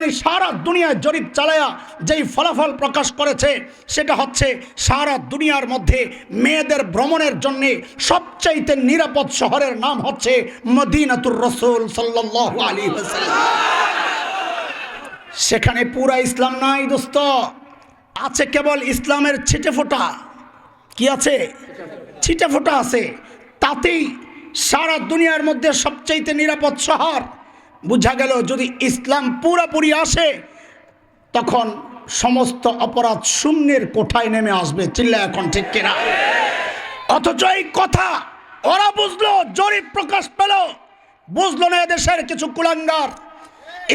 সারা দুনিয়ায় জরিপ চালায়া যেই ফলাফল প্রকাশ করেছে সেটা হচ্ছে সারা দুনিয়ার মধ্যে মেয়েদের ভ্রমণের জন্য সবচাইতে নিরাপদ শহরের নাম হচ্ছে মদিনাতুর রাসূল সাল্লাল্লাহু আলাইহি ওয়াসাল্লাম। সেখানে পুরা ইসলাম নাই দোস্ত, আছে কেবল ইসলামের ছিটেফোঁটা। কি আছে? ছিটেফোঁটা আছে। তাতেই সারা দুনিয়ার মধ্যে সবচাইতে নিরাপদ শহর। বুঝা গেল যদি ইসলাম পুরোপুরি আসে তখন সমস্ত অপরাধ শূন্যের কোঠায় নেমে আসবে। চিল্লা এখন ঠিক কিনা? অথচ এই কথা ওরা বুঝলো, জরিপ প্রকাশ পেল, বুঝলো না এদেশের কিছু কুলাঙ্গার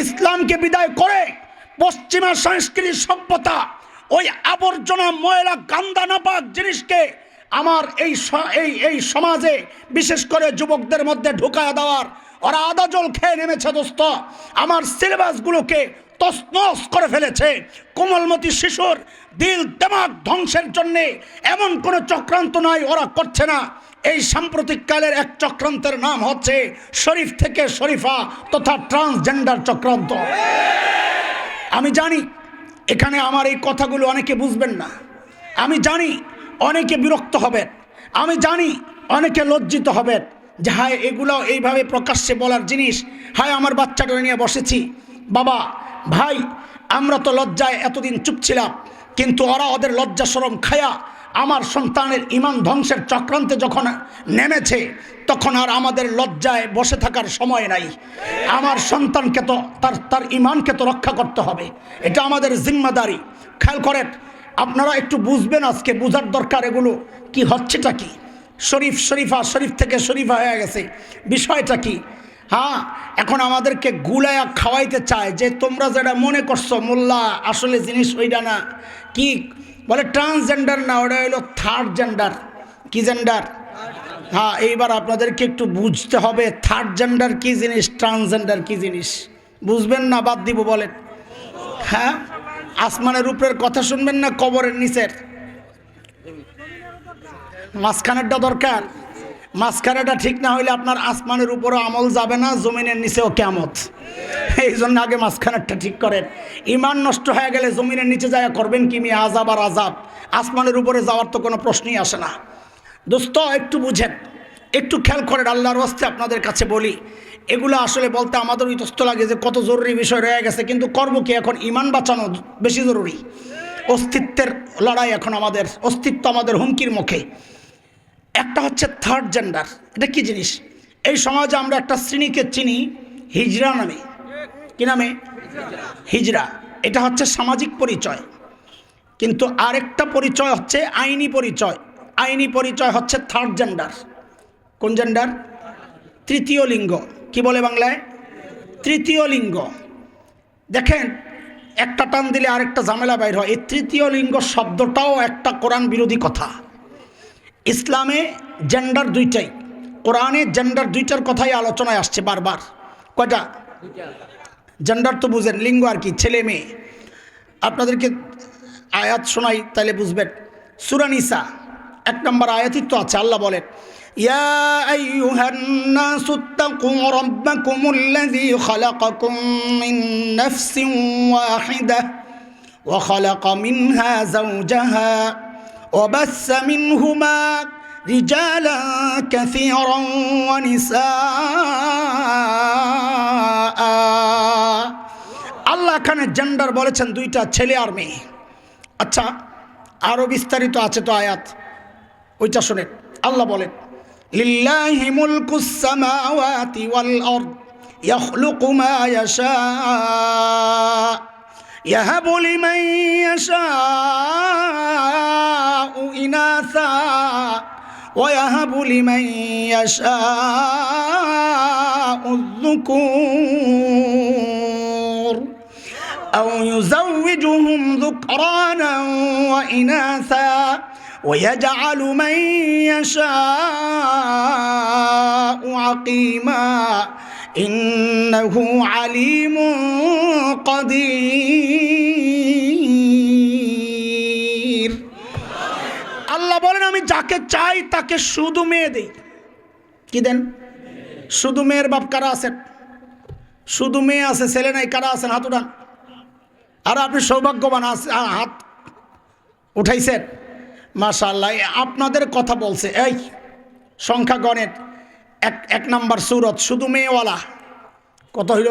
ইসলামকে বিদায় করে পশ্চিমা সংস্কৃতি সভ্যতা ওই আবর্জনা ময়লা গান্দা নাপাক জিনিসকে আমার এই সমাজে বিশেষ করে যুবকদের মধ্যে ঢুকায় দেওয়ার ওরা আদা জল খেয়ে নেমেছে দোস্ত। আমার সিলেবাসগুলোকে তছনছ করে ফেলেছে। কোমলমতি শিশুর দিল দিমাগ ধ্বংসের জন্যে এমন কোনো চক্রান্ত নাই ওরা করছে না। এই সাম্প্রতিককালের এক চক্রান্তের নাম হচ্ছে শরীফ থেকে শরীফা তথা ট্রান্সজেন্ডার চক্রান্ত। আমি জানি এখানে আমার এই কথাগুলো অনেকে বুঝবেন না, আমি জানি অনেকে বিরক্ত হবেন, আমি জানি অনেকে লজ্জিত হবেন যে হায় এগুলো এইভাবে প্রকাশ্যে বলার জিনিস, হায় আমার বাচ্চাটা নিয়ে বসেছি। বাবা ভাই, আমরা তো লজ্জায় এতদিন চুপ ছিলাম, কিন্তু ওরা ওদের লজ্জা শরম খায়া আমার সন্তানের ঈমান ধ্বংসের চক্রান্তে যখন নেমেছে তখন আর আমাদের লজ্জায় বসে থাকার সময় নাই। আমার সন্তানকে তো তার ঈমানকে তো রক্ষা করতে হবে, এটা আমাদের জিম্মাদারি। খেয়াল করেন, আপনারা একটু বুঝবেন, আজকে বোঝার দরকার এগুলো কি হচ্ছেটা কি। শরীফ শরীফা, শরীফ থেকে শরীফা হয়ে গেছে, বিষয়টা কি? হ্যাঁ, এখন আমাদেরকে গুলায়া খাওয়াইতে চায় যে তোমরা যেটা মনে করছো মোল্লা আসলে জিনিস ওইটা না। কি বলে? ট্রান্সজেন্ডার না, ওটা হলো থার্ড জেন্ডার। কি জেন্ডার? হ্যাঁ, এইবার আপনাদেরকে একটু বুঝতে হবে থার্ড জেন্ডার কি জিনিস, ট্রান্সজেন্ডার কি জিনিস। বুঝবেন না? বাদ দিব বলেন। হ্যাঁ, আসমানের উপরের কথা শুনবেন না কবরের নিচের? মাঝখানেরটা দরকার। মাঝখানেরটা ঠিক না হইলে আপনার আসমানের উপরও আমল যাবে না, জমিনের নিচেও কিয়ামত। এই জন্য আগে মাঝখানেরটা ঠিক করেন। ঈমান নষ্ট হয়ে গেলে জমিনের নিচে যায় করবেন কি? মিয়া আজাব আর আজাব। আসমানের উপরে যাওয়ার তো কোনো প্রশ্নই আসে না। দোস্ত একটু বুঝেন, একটু খেয়াল করেন, আল্লাহর ওয়াস্তে আপনাদের কাছে বলি। এগুলো আসলে বলতে আমাদের ইতস্ত লাগে যে কত জরুরি বিষয় রয়ে গেছে, কিন্তু করবো কি? এখন ঈমান বাঁচানো বেশি জরুরি। অস্তিত্বের লড়াই, এখন আমাদের অস্তিত্ব আমাদের হুমকির মুখে। একটা হচ্ছে থার্ড জেন্ডার। এটা কি জিনিস? এই সমাজে আমরা একটা শ্রেণীকে চিনি হিজড়া নামে। কি নামে? হিজড়া। এটা হচ্ছে সামাজিক পরিচয়। কিন্তু আরেকটা পরিচয় হচ্ছে আইনি পরিচয়। আইনি পরিচয় হচ্ছে থার্ড জেন্ডার। কোন জেন্ডার? তৃতীয় লিঙ্গ। কি বলে বাংলায়? তৃতীয় লিঙ্গ। দেখেন, একটা টান দিলে আরেকটা ঝামেলা বাইর হয়। এই তৃতীয় লিঙ্গ শব্দটাও একটা কোরআন বিরোধী কথা। ইসলামে জেন্ডার দুইটাই, কোরআনে জেন্ডার দুইটার কথাই আলোচনায় আসছে বারবার। কয়টা জেন্ডার? তো বুঝেন, লিঙ্গ আর কি, ছেলে মেয়ে। আপনাদেরকে আয়াত শোনাই তাহলে বুঝবেন। সূরা নিসা 1 নম্বর আয়াতই তো আছে। আল্লাহ বলেন, ইয়া আইয়ুহান নাসু তাকু রাব্বাকুমুল্লাযী খালাকাকুম মিন নাফসিন ওয়াহিদাহ ওয়া খালাকা মিনহা যাওজাহা وبث منهما رجالا كثيرا ونساء। আল্লাহ এখানে জেন্ডার বলেছেন দুইটা, ছেলে আর মেয়ে। আচ্ছা, আরো বিস্তারিত আছে তো আয়াত, ওইটা শুনেন। আল্লাহ বলেন, লিল্লাহি মুলকুস সামাওয়াতি ওয়াল আরদ ইয়াখলুকু মা ইয়াশা يهب لمن يشاء إناثا ويهب لمن يشاء الذكور أو يزوجهم ذكرانا وإناثا ويجعل من يشاء عقيما إنه عليم قدير। আল্লাহ বলেন, আমি যাকে চাই তাকে শুধু মেয়ে দেই। কি দেন? শুধু মেয়ের বাপ কারা আছেন? শুধু মেয়ে আছে, ছেলে নাই। কারা আছেন? হাত উঠান। আর আপনি সৌভাগ্যবান হাত উঠাইছেন, মাশাআল্লাহ। আপনাদের কথা বলছে এই সংখ্যা গণের এক নাম্বার সুরত, শুধু মেয়েওয়ালা। কত হইল?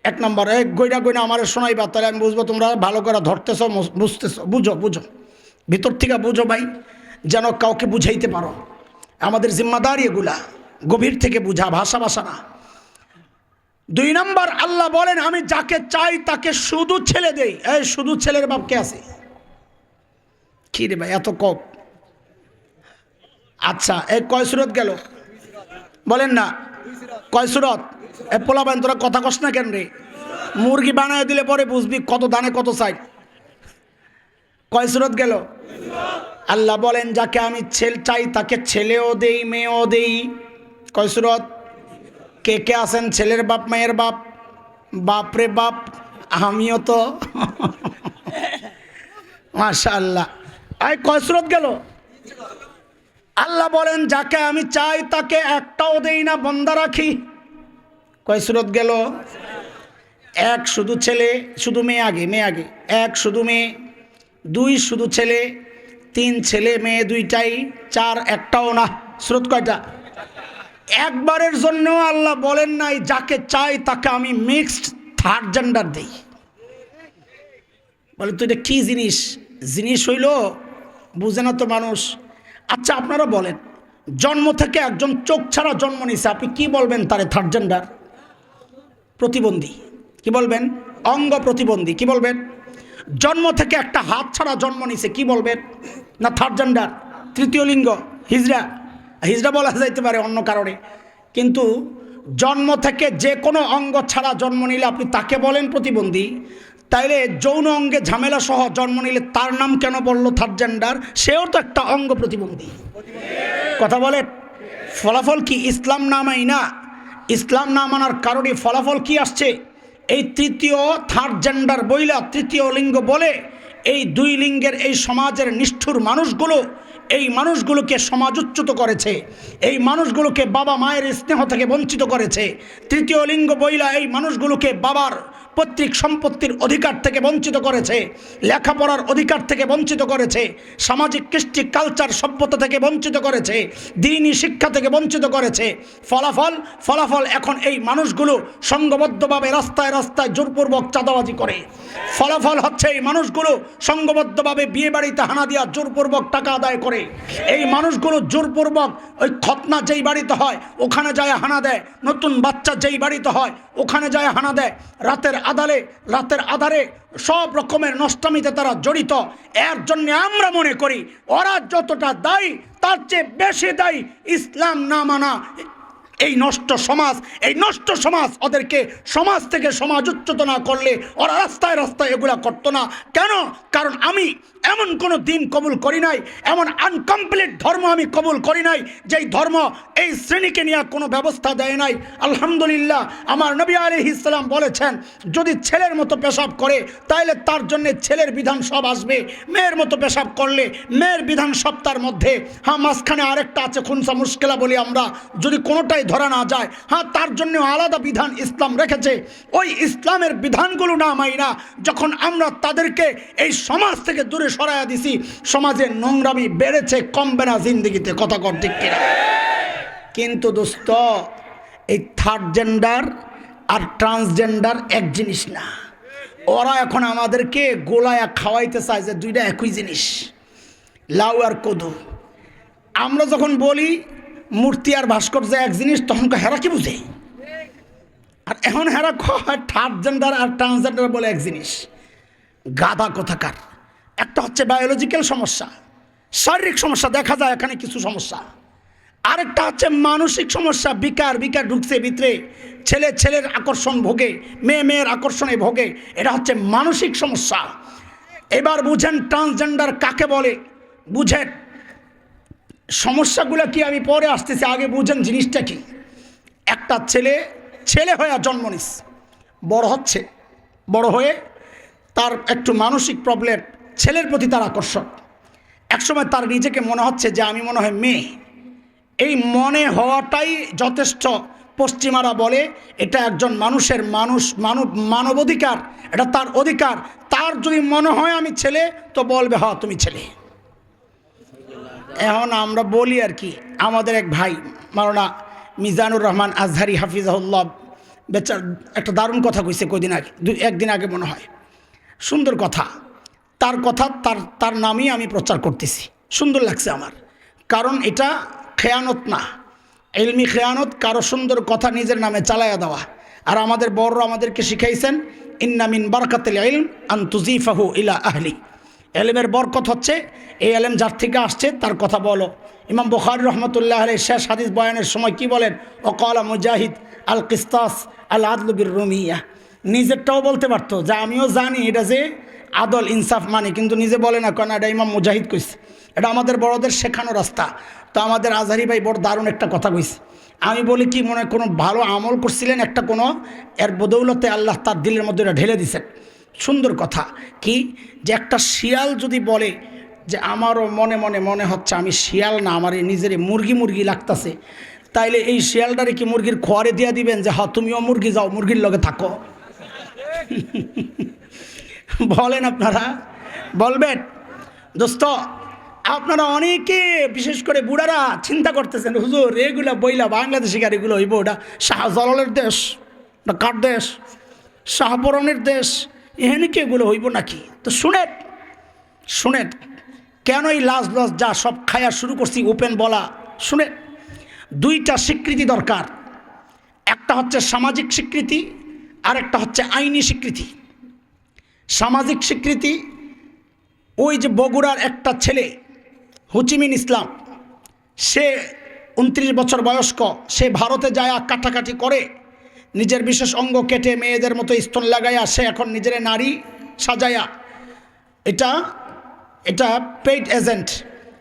1 নম্বর। এক গইনা গইনা আমার শোনাইবা, তাহলে আমি বুঝবো তোমরা ভালো করে ধরতেছ, বুঝতেছ। বুঝো বুঝো, ভিতর থেকে বুঝো ভাই, যেন কাউকে বুঝাইতে পারো। আমাদের জিম্মাদারি এগুলা, গভীর থেকে বুঝা, ভাষা ভাষা না। 2 নম্বর, আল্লাহ বলেন আমি যাকে চাই তাকে শুধু ছেলে দেই। এই শুধু ছেলের বাপ কে আছে? কি রে ভাই এত কম? আচ্ছা, এই কয় সুরত গেল বলেন না? কয় সুরত? এ পোলাবেন তোরা কথা কস না কেন রে? মুরগি বানায় দিলে পরে বুঝবি কত দানে কত চাই। কয় সুরত গেল? আল্লাহ বলেন যাকে আমি চাই তাকে ছেলেও দেই মেয়েও দেই। কয় সুরত? কে কে আছেন ছেলের বাপ মেয়ের বাপ? বাপরে বাপ, আমিও তো। মাশাআল্লাহ। এই কয় সুরত গেল? আল্লাহ বলেন যাকে আমি চাই তাকে একটাও দেই না, বন্ধা রাখি। কয় সুরত গেল? 1 শুধু ছেলে শুধু মেয়ে, আগে মেয়ে আগে। 1 শুধু মেয়ে, 2 শুধু ছেলে, 3 ছেলে মেয়ে দুইটাই, 4 একটাও না। সুরত কয়টা? একবারের জন্য আল্লাহ বলেন নাই যাকে চাই তাকে আমি মিক্সড থার্ড জেন্ডার দেই। বলে তো এটা কি জিনিস? জিনিস হইল বুঝে না তো মানুষ। আচ্ছা আপনারা বলেন, জন্ম থেকে একজন চোখ ছাড়া জন্ম নিছে, আপনি কি বলবেন তারে? থার্ড জেন্ডার, প্রতিবন্ধী। কি বলবেন? অঙ্গ প্রতিবন্ধী। কি বলবেন? জন্ম থেকে একটা হাত ছাড়া জন্ম নিছে, কি বলবেন? না থার্ড জেন্ডার, তৃতীয় লিঙ্গ, হিজড়া। হিজড়া বলা যাইতে পারে অন্য কারণে, কিন্তু জন্ম থেকে যে কোনো অঙ্গ ছাড়া জন্ম নিলে আপনি তাকে বলেন প্রতিবন্ধী। তাইলে যৌন অঙ্গে ঝামেলা সহ জন্ম নিলে তার নাম কেন বললো থার্ড জেন্ডার? সেও তো একটা অঙ্গ প্রতিবন্ধী। কথা বলেন, ফলাফল কি? ইসলাম না মাই না। ইসলাম না মানার কারণে ফলাফল কি আসছে? এই তৃতীয় থার্ড জেন্ডার বইলা, তৃতীয় লিঙ্গ বলে এই 2 লিঙ্গের এই সমাজের নিষ্ঠুর মানুষগুলো এই মানুষগুলোকে সমাজচ্যুত করেছে, এই মানুষগুলোকে বাবা মায়ের স্নেহ থেকে বঞ্চিত করেছে। তৃতীয় লিঙ্গ বইলা এই মানুষগুলোকে বাবার পৈতৃক সম্পত্তির অধিকার থেকে বঞ্চিত করেছে, লেখাপড়ার অধিকার থেকে বঞ্চিত করেছে, সামাজিক কৃষ্টি কালচার সভ্যতা থেকে বঞ্চিত করেছে, দ্বীনি শিক্ষা থেকে বঞ্চিত করেছে। ফলাফল এখন এই মানুষগুলো সংঘবদ্ধভাবে রাস্তায় রাস্তায় জোরপূর্বক চাঁদাবাজি করে। ফলাফল হচ্ছে এই মানুষগুলো সংঘবদ্ধভাবে বিয়ে বাড়িতে হানা দিয়া জোরপূর্বক টাকা আদায় করে। এই মানুষগুলো জোরপূর্বক ওই খতনা যেই বাড়িতে হয় ওখানে যায় হানা দেয়, নতুন বাচ্চা যেই বাড়িতে হয় ওখানে যায় হানা দেয়। রাতের আধারে সব রকমের নষ্টামিতে তারা জড়িত। এর জন্য আমরা মনে করি ওরা যতটা দায়ী তার চেয়ে বেশি দায়ী ইসলাম না মানা। এই নষ্ট সমাজ ওদেরকে সমাজ থেকে সমাজচ্যুত না করলে ওরা রাস্তায় রাস্তায় এগুলা করতো না। কেন? কারণ আমি এমন কোনো দিন কবুল করি নাই, এমন আনকমপ্লিট ধর্ম আমি কবুল করি নাই যেই ধর্ম এই শ্রেণীকে নিয়ে কোনো ব্যবস্থা দেয় নাই। আলহামদুলিল্লাহ, আমার নবী আলাইহিস সালাম বলেছেন যদি ছেলের মতো পেশাব করে তাহলে তার জন্য ছেলের বিধান সব আসবে, মেয়ের মতো পেশাব করলে মেয়ের বিধান সব তার মধ্যে। হ্যাঁ, মাঝখানে আরেকটা আছে খুনসা মুশকিলা বলি আমরা, যদি কোনোটাই ধরা না যায়, হ্যাঁ তার জন্য আলাদা বিধান ইসলাম রেখেছে। ওই ইসলামের বিধানগুলো না মাইনা যখন আমরা তাদেরকে এই সমাজ থেকে দূরে সরাইয়া দিছি, সমাজে নোংরামি বেড়েছে, কমবে না জিন্দেগিতে। কথা কর ঠিক কিনা? কিন্তু দোস্ত, এই থার্ড জেন্ডার আর ট্রান্সজেন্ডার এক জিনিস না। ওরা এখন আমাদেরকে গোলায়া খাওয়াইতে চায় যে দুইটা একই জিনিস, লাউ আর কদু। আমরা যখন বলি মূর্তি আর ভাস্কর্য এক জিনিস, তখন হেরা কি বুঝে? আর এখন হেরা কয় থার্ড জেন্ডার আর ট্রান্সজেন্ডার বলে এক জিনিস। গাধা কোথাকার। একটা হচ্ছে বায়োলজিক্যাল সমস্যা, শারীরিক সমস্যা, দেখা যায় এখানে কিছু সমস্যা। আরেকটা হচ্ছে মানসিক সমস্যা, বিকার ঢুকছে ভিতরে, ছেলের আকর্ষণ ভোগে, মেয়ের আকর্ষণে ভোগে। এটা হচ্ছে মানসিক সমস্যা। এবার বুঝেন ট্রান্সজেন্ডার কাকে বলে, বুঝেন সমস্যাগুলো কি আমি পরে আসতেছি, আগে বুঝেন জিনিসটা কি। একটা ছেলে হয়ে জন্ম নিস, বড় হয়ে তার একটু মানসিক প্রবলেম, ছেলের প্রতি তার আকর্ষণ। একসময় তার নিজেকে মনে হচ্ছে যে আমি মনে হয় মেয়ে। এই মনে হওয়াটাই যথেষ্ট পশ্চিমারা বলে এটা একজন মানুষের মানবাধিকার, এটা তার অধিকার। তার যদি মনে হয় আমি ছেলে, তো বলবে হ্যাঁ তুমি ছেলে। এখন আমরা বলি আর কি, আমাদের এক ভাই মাওলানা মিজানুর রহমান আজহারি হাফিজাহুল্লাহ বেচার একটা দারুণ কথা কইছে কদিন আগে, একদিন আগে মনে হয়, সুন্দর কথা। তার কথা তার নামই আমি প্রচার করতেছি, সুন্দর লাগছে আমার। কারণ এটা খেয়ানত না, ইলমি খেয়ানত, কারো সুন্দর কথা নিজের নামে চালায়া দেওয়া। আর আমাদের বড়রা আমাদেরকে শিখাইছেন ইন্না মিন বারাকাতিল ইলম আন তুজিফাহু ইলা আহলি। এলেমের বরকত হচ্ছে এই এলেম যার থেকে আসছে তার কথা বলো। ইমাম বুখারী রহমতুল্লাহ আলাইহি শেষ হাদিস বয়ানের সময় কি বলেন? ওয়াকালা মুজাহিদ আল কিস্তাস আল আদলু বির রুমিয়া। নিজেরটাও বলতে পারতো যে আমিও জানি এটা যে আদল ইনসাফ মানে, কিন্তু নিজে বলে না, কেন এটা ইমাম মুজাহিদ কইছে। এটা আমাদের বড়দের শেখানো রাস্তা। তো আমাদের আজহারি ভাই বড় দারুণ একটা কথা কইছে। আমি বলি কি, মনে কোনো ভালো আমল করছিলেন একটা, কোনো এর বদৌলতে আল্লাহ তার দিলের মধ্যে এটা ঢেলে দিছেন। সুন্দর কথা কি, যে একটা শিয়াল যদি বলে যে আমারও মনে মনে মনে হচ্ছে আমি শিয়াল না, আমার নিজের মুরগি লাগতেছে, তাইলে এই শিয়ালটারে কি মুরগির খোয়ারে দিয়া দিবেন যে হ্যাঁ তুমিও মুরগি যাও, মুরগির লগে থাকো? বলেন আপনারা, বলবেন? দোস্ত, আপনারা অনেকে বিশেষ করে বুড়ারা চিন্তা করতেছেন, হুজুর এগুলা বইলা বাংলাদেশি গাড়িগুলো হইব, ওটা শাহজালালের দেশ, ওটা কার দেশ? শাহপরনের দেশ, এখানে কি এগুলো হইব নাকি? তো শুনেন কেন এই লাজ যা সব খায়া শুরু করছি ওপেন বলা। শুনেন, দুইটা স্বীকৃতি দরকার, একটা হচ্ছে সামাজিক স্বীকৃতি, আর একটা হচ্ছে আইনি স্বীকৃতি। সামাজিক স্বীকৃতি, ওই যে বগুড়ার একটা ছেলে হুচিমিন ইসলাম, সে 29 বছর বয়স্ক, সে ভারতে যায় কাটাকাটি করে, নিজের বিশেষ অঙ্গ কেটে মেয়েদের মতো স্তন লাগাইয়া সে এখন নিজের নারী সাজায়া, এটা পেইড এজেন্ট।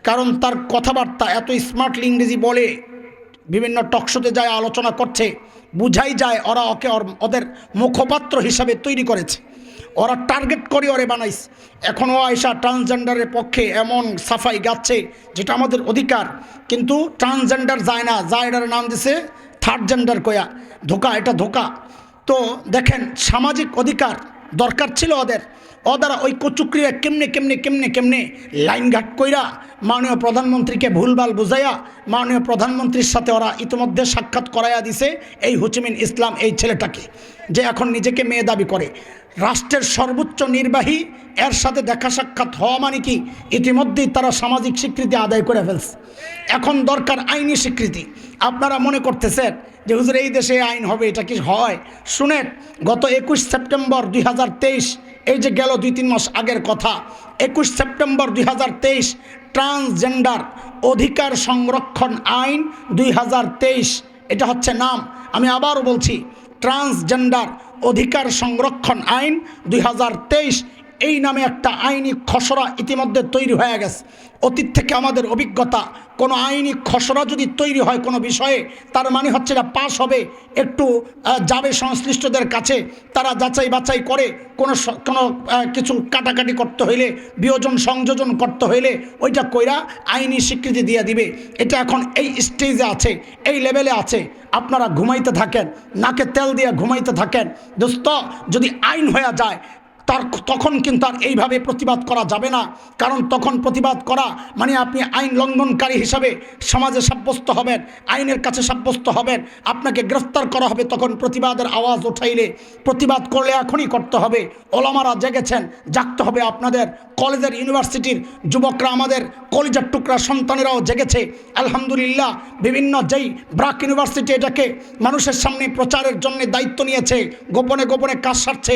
কারণ তার কথাবার্তা এত স্মার্টলি ইংরেজি বলে, বিভিন্ন টকশোতে যায় আলোচনা করছে, বুঝাই যায় ওরা ওদের মুখপাত্র হিসাবে তৈরি করেছে, ওরা টার্গেট করে ওরে বানাইছে। এখনও আয়সা ট্রান্সজেন্ডারের পক্ষে এমন সাফাই গাচ্ছে যেটা আমাদের অধিকার, কিন্তু ট্রান্সজেন্ডার যায় না, যায় এটার নাম দিছে থার্ড জেন্ডার কয়া। ধোকা, এটা ধোকা। তো দেখেন, সামাজিক অধিকার দরকার ছিল ওদের, ওরা ওই কচুক্রিয়া কেমনে লাইনঘাট কইরা মাননীয় প্রধানমন্ত্রীকে ভুলভাল বুঝাইয়া মাননীয় প্রধানমন্ত্রীর সাথে ওরা ইতিমধ্যে সাক্ষাৎ করাইয়া দিছে এই হুচিমিন ইসলাম এই ছেলেটাকে, যে এখন নিজেকে মেয়ে দাবি করে। রাষ্ট্রের সর্বোচ্চ নির্বাহী এর সাথে দেখা সাক্ষাৎ হওয়া মানে কি ইতিমধ্যেই তারা সামাজিক স্বীকৃতি আদায় করে ফেলছে। এখন দরকার আইনি স্বীকৃতি। আপনারা মনে করতেছেন যে হুজুর এই দেশে আইন হবে, এটা কি হয়? শুনেন, গত 21 সেপ্টেম্বর 2023, এই যে গেল 2-3 মাস আগের কথা, 21 সেপ্টেম্বর 2023 ট্রান্সজেন্ডার অধিকার সংরক্ষণ আইন 2023, এটা হচ্ছে নাম। আমি আবারও বলছি, ট্রান্সজেন্ডার অধিকার সংরক্ষণ আইন 2023, এই নামে একটা আইনি খসড়া ইতিমধ্যে তৈরি হয়ে গেছে। অতীত থেকে আমাদের অভিজ্ঞতা, কোনো আইনি খসড়া যদি তৈরি হয় কোনো বিষয়ে, তার মানে হচ্ছে এটা পাশ হবে, একটু যাবে সংশ্লিষ্টদের কাছে, তারা যাচাই বাছাই করে কোনো কিছু কাটাকাটি করতে হইলে, বিয়োজন সংযোজন করতে হইলে ওইটা কইরা আইনি স্বীকৃতি দিয়ে দিবে। এটা এখন এই স্টেজে আছে, এই লেভেলে আছে। আপনারা ঘুমাইতে থাকেন, নাকে তেল দিয়ে ঘুমাইতে থাকেন। দোস্ত, যদি আইন হয়ে যায় তখন কিন্তু আর এইভাবে প্রতিবাদ করা যাবে না। কারণ তখন প্রতিবাদ করা মানে আপনি আইন লঙ্ঘনকারী হিসাবে সমাজে সাব্যস্ত হবেন, আইনের কাছে সাব্যস্ত হবেন, আপনাকে গ্রেফতার করা হবে। তখন প্রতিবাদের আওয়াজ উঠাইলে, প্রতিবাদ করলে এখনই করতে হবে। ওলামারা জেগেছেন, জাগতে হবে আপনাদের। কলেজের ইউনিভার্সিটির যুবকরা, আমাদের কলেজের টুকরা সন্তানেরাও জেগেছে আলহামদুলিল্লাহ। বিভিন্ন যেই ব্রাক ইউনিভার্সিটি এটাকে মানুষের সামনে প্রচারের জন্য দায়িত্ব নিয়েছে, গোপনে গোপনে কাজ সারছে।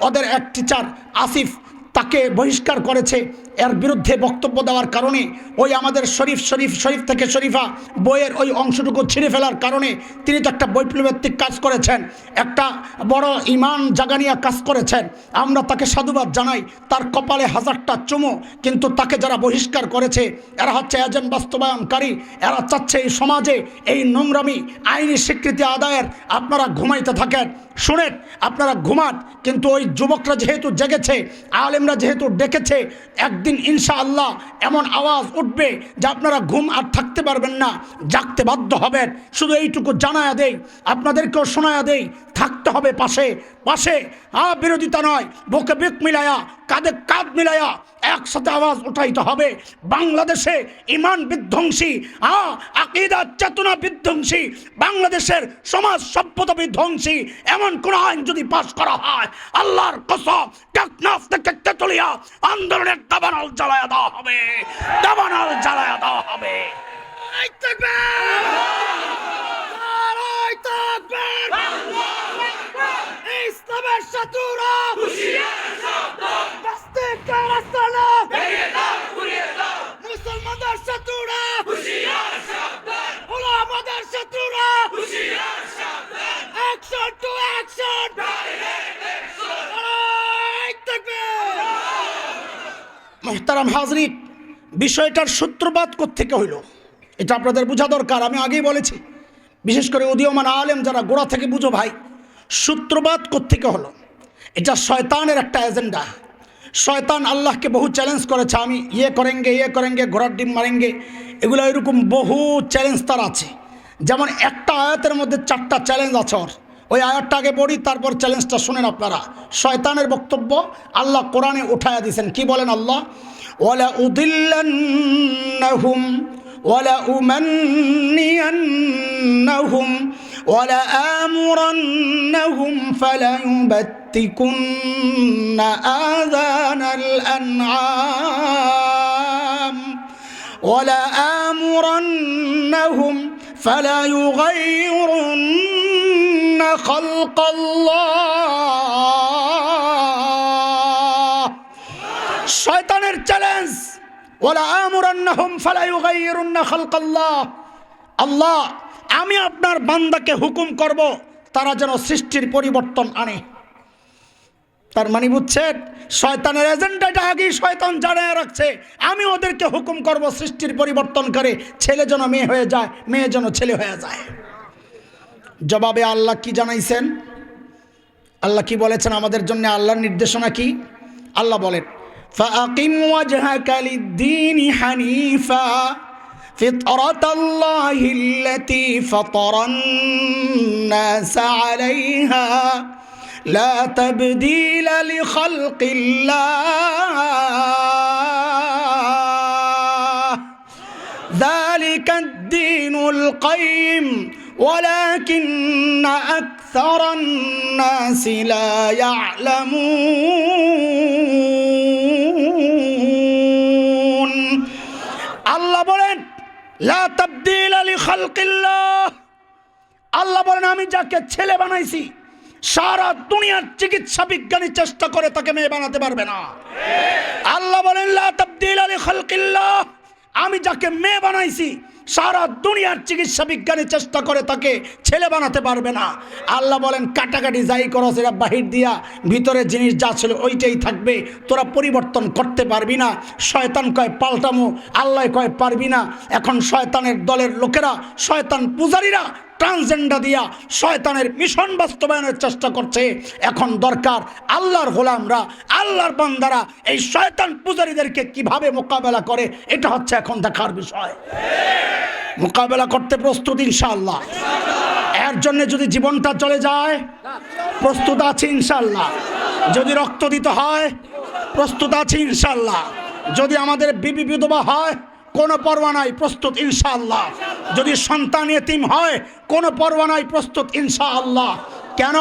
ওদের এক টিচার আসিফ, তাকে বহিষ্কার করেছে এর বিরুদ্ধে বক্তব্য দেওয়ার কারণে। ওই আমাদের শরীফ থেকে শরীফা বইয়ের ওই অংশটুকু ছিঁড়ে ফেলার কারণে তিনি তো একটা বৈপ্লবিক কাজ করেছেন, একটা বড় ইমান জাগানিয়া কাজ করেছেন। আমরা তাকে সাধুবাদ জানাই, তার কপালে 1000টা চুমো। কিন্তু তাকে যারা বহিষ্কার করেছে এরা হচ্ছে এজেন্ট বাস্তবায়নকারী। এরা চাচ্ছে এই সমাজে এই নোংরামি আইনি স্বীকৃতি আদায়ের। আপনারা ঘুমাইতে থাকেন, শুনেন, আপনারা ঘুমান, কিন্তু ওই যুবকরা যেহেতু জেগেছে, আলেমরা ইমানরা যেহেতু ডেকেছে, একদিন ইনশাআল্লাহ এমন আওয়াজ উঠবে যে আপনারা ঘুম আর থাকতে পারবেন না, জাগতে বাধ্য হবেন। শুধু এইটুকু জানায়া দেই, আপনাদেরকেও শোনায়া দেই, থাকতে হবে পাশে পাশে, বিরোধিতা নয়, বুকে বুক মিলায়া, কাঁধে কাঁধ মিলায়া একসাথে আওয়াজ উঠাইতে হবে। বাংলাদেশে ইমান বিধ্বংসী, আকীদা চেতনা বিধ্বংসী, বাংলাদেশের সমাজ সভ্যতা বিধ্বংসী এমন কোন আইন যদি পাশ করা হয়, আল্লাহর কসম টেকনাফ থেকে তেতুলিয়া আন্দোলনের দাবানল জ্বালায়া দেওয়া হবে, দাবানল জ্বালায়া দেওয়া হবে। ইসলামের শত্রুরা মুসলমানদের শত্রুরা, ওলামাদের শত্রুরা, অ্যাকশন টু অ্যাকশন। মুহতারাম হাজরিন, বিষয়টার সূত্রপাত কোত্থেকে হইল এটা আপনাদের বোঝা দরকার। আমি আগেই বলেছি, বিশেষ করে উদীয়মান আলেম যারা, গোড়া থেকে বুঝো ভাই, সূত্রপাত কোত্থেকে হলো। এটা শয়তানের একটা এজেন্ডা। শয়তান আল্লাহকে বহু চ্যালেঞ্জ করেছে, আমি ইয়ে করেঙ্গে ঘোড়ার ডিম মারেঙ্গে, এগুলো এরকম বহু চ্যালেঞ্জ তার আছে। যেমন একটা আয়াতের মধ্যে 4টা চ্যালেঞ্জ আছে ওর। ওই আয়াতটা আগে পড়ি, তারপর চ্যালেঞ্জটা শুনেন আপনারা। শয়তানের বক্তব্য আল্লাহ কোরআনে উঠায়া দিয়েছেন। কি বলেন আল্লাহ? ওয়ালা উদিল্লান্নাহুম ওয়ালা উমান্নিয়ান্নাহুম ওয়ালা আমুরান্নাহুম ফালায়ুবাত্তিকুন্না আযানাল আনআম ওয়ালা আমুরান্নাহুম ফালায়ুগাইয়িরুন্না খালকাল্লাহ। শয়তানের চ্যালেঞ্জ, ওয়ালা আমুরান্নাহুম ফালায়ুগাইয়িরুন্না খালকাল্লাহ। আল্লাহ, আমি আপনার বান্দাকে হুকুম করব তারা যেন সৃষ্টির পরিবর্তন আনে। তার মানে বুঝছেন, শয়তানের এজেন্ডাটা আগেই শয়তান জানায় রাখছে। আমি ওদেরকে হুকুম করব সৃষ্টির পরিবর্তন করে, ছেলে যেন মেয়ে হয়ে যায়, মেয়ে যেন ছেলে হয়ে যায়। জবাবে আল্লাহ কি জানাইছেন? আল্লাহ কি বলেছেন আমাদের জন্য? আল্লাহর নির্দেশনা কি? আল্লাহ বলেন, ফাআকিম ওয়াজহাকা লিদ-দীনি হানিফা ফিতরাতাল্লাহিল্লাতী ফাতারান-নাসা আলাইহা লা তাবদীলা লিখালকিল্লাহ যালিকাদ-দীনুল কাইয়্যিম ওয়ালাকিন্না আকসারান-নাসি লা ইয়া'লামুন। আল্লাহ বলেন, লা তাবদীলা লিখালকিল্লাহ। আল্লাহ বলেন, আমি যাকে ছেলে বানাইছি সারা দুনিয়ার চিকিৎসা বিজ্ঞানী চেষ্টা করে তাকে মেয়ে বানাতে পারবে না। আল্লাহ বলেন, লা তাবদীলা লিখালকিল্লাহ। আমি যাকে মেয়ে বানাইছি সারা দুনিয়ার চিকিৎসা বিজ্ঞানী চেষ্টা করে তাকে ছেলে বানাতে পারবে না। আল্লাহ বলেন, কাটাকাটি যাই করো সেটা বাহির দিয়া, ভিতরে জিনিস যা ছিল ওইটাই থাকবে, তোরা পরিবর্তন করতে পারবি না। শয়তান কয় পাল্টামো, আল্লাহ কয় পারবি না। এখন শয়তানের দলের লোকেরা, শয়তান পূজারীরা ট্রান্সজেন্ডার দিয়া শয়তানের মিশন বাস্তবায়নের চেষ্টা করছে। এখন দরকার আল্লাহর গোলামরা, আল্লাহর বান্দারা এই শয়তান পূজারীদেরকে কিভাবে মোকাবেলা করে, এটা হচ্ছে এখন দেখার বিষয়। মোকাবেলা করতে প্রস্তুত ইনশাআল্লাহ। এর জন্য যদি জীবনটা চলে যায়, প্রস্তুত আছি ইনশাআল্লাহ। যদি রক্ত দিতে হয়, প্রস্তুত আছি ইনশাআল্লাহ। যদি আমাদের বিবি বিধবা হয়, কোনো পরোয়া নাই, প্রস্তুত ইনশাআল্লাহ। যদি সন্তান এতিম হয়, কোনো পরোয়া নাই, প্রস্তুত ইনশাআল্লাহ। কেন?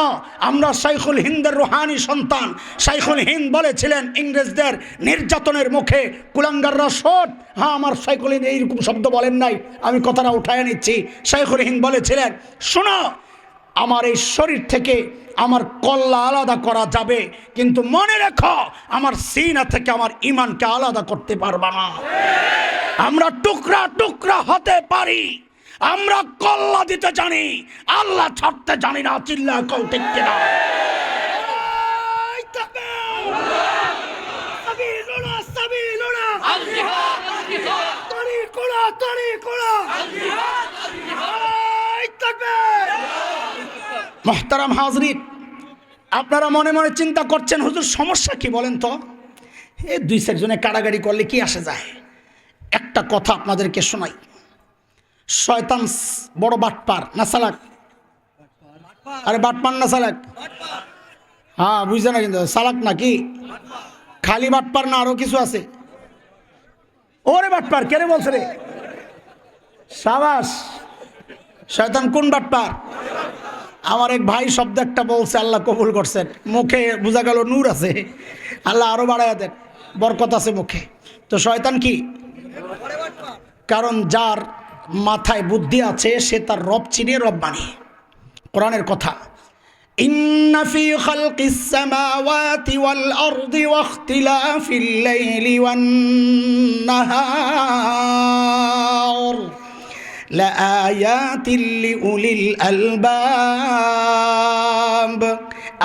আমরা শাইখুল হিন্দের রুহানি সন্তান। শাইখুল হিন্দ বলেছিলেন ইংরেজদের নির্যাতনের মুখে কুলাঙ্গাররা শোট। হ্যাঁ, আমার শাইখুল হিন্দ এইরকম শব্দ বলেন নাই, আমি কথাটা উঠায় নিচ্ছি। শাইখুল হিন্দ বলেছিলেন, শোনো, আমার এই শরীর থেকে আমার কল্লা আলাদা করা যাবে, কিন্তু মনে রেখো আমার সিনা থেকে আমার ইমানকে আলাদা করতে পারবা না। আমরা টুকরা টুকরা হতে পারি, আমরা কল্লা দিতে জানি, আল্লাহ ছাড়তে জানি না। চিল্লা কও ঠিক কিনা? মুহতারাম হাজরিন, আপনারা মনে মনে চিন্তা করছেন, হুজুর সমস্যা কি বলেন তো? দুই চারজনে কাড়াকাড়ি করলে কি আসে যায়। একটা কথা আপনাদেরকে শোনাই, শয়তান বড় বাটপার না চালাক? আরে বাটপার না চালাক? হ্যাঁ বুঝছে না, কিন্তু চালাক নাকি? খালি বাটপার না আরো কিছু আছে? ওরে বাটপার কে রে বলছে রে? সাবাস। শয়তান কোন বাটপার? আমার এক ভাই শব্দ একটা বলছে, আল্লাহ কবুল করছেন, মুখে বোঝা গেল নূর আছে, আল্লাহ আরো বাড়াইয়া দেন, বরকত আছে মুখে। তো শয়তান কি? কারণ যার মাথায় বুদ্ধি আছে সে তার রব চিনে রব মানে। কোরআনের কথা, ইন্না ফি খালকিস সামাওয়াতি ওয়াল আরদি ওয়া ইখতিলাফিল লাইলি ওয়ান নাহার লাআয়াতিল লিউলিল আলবাব।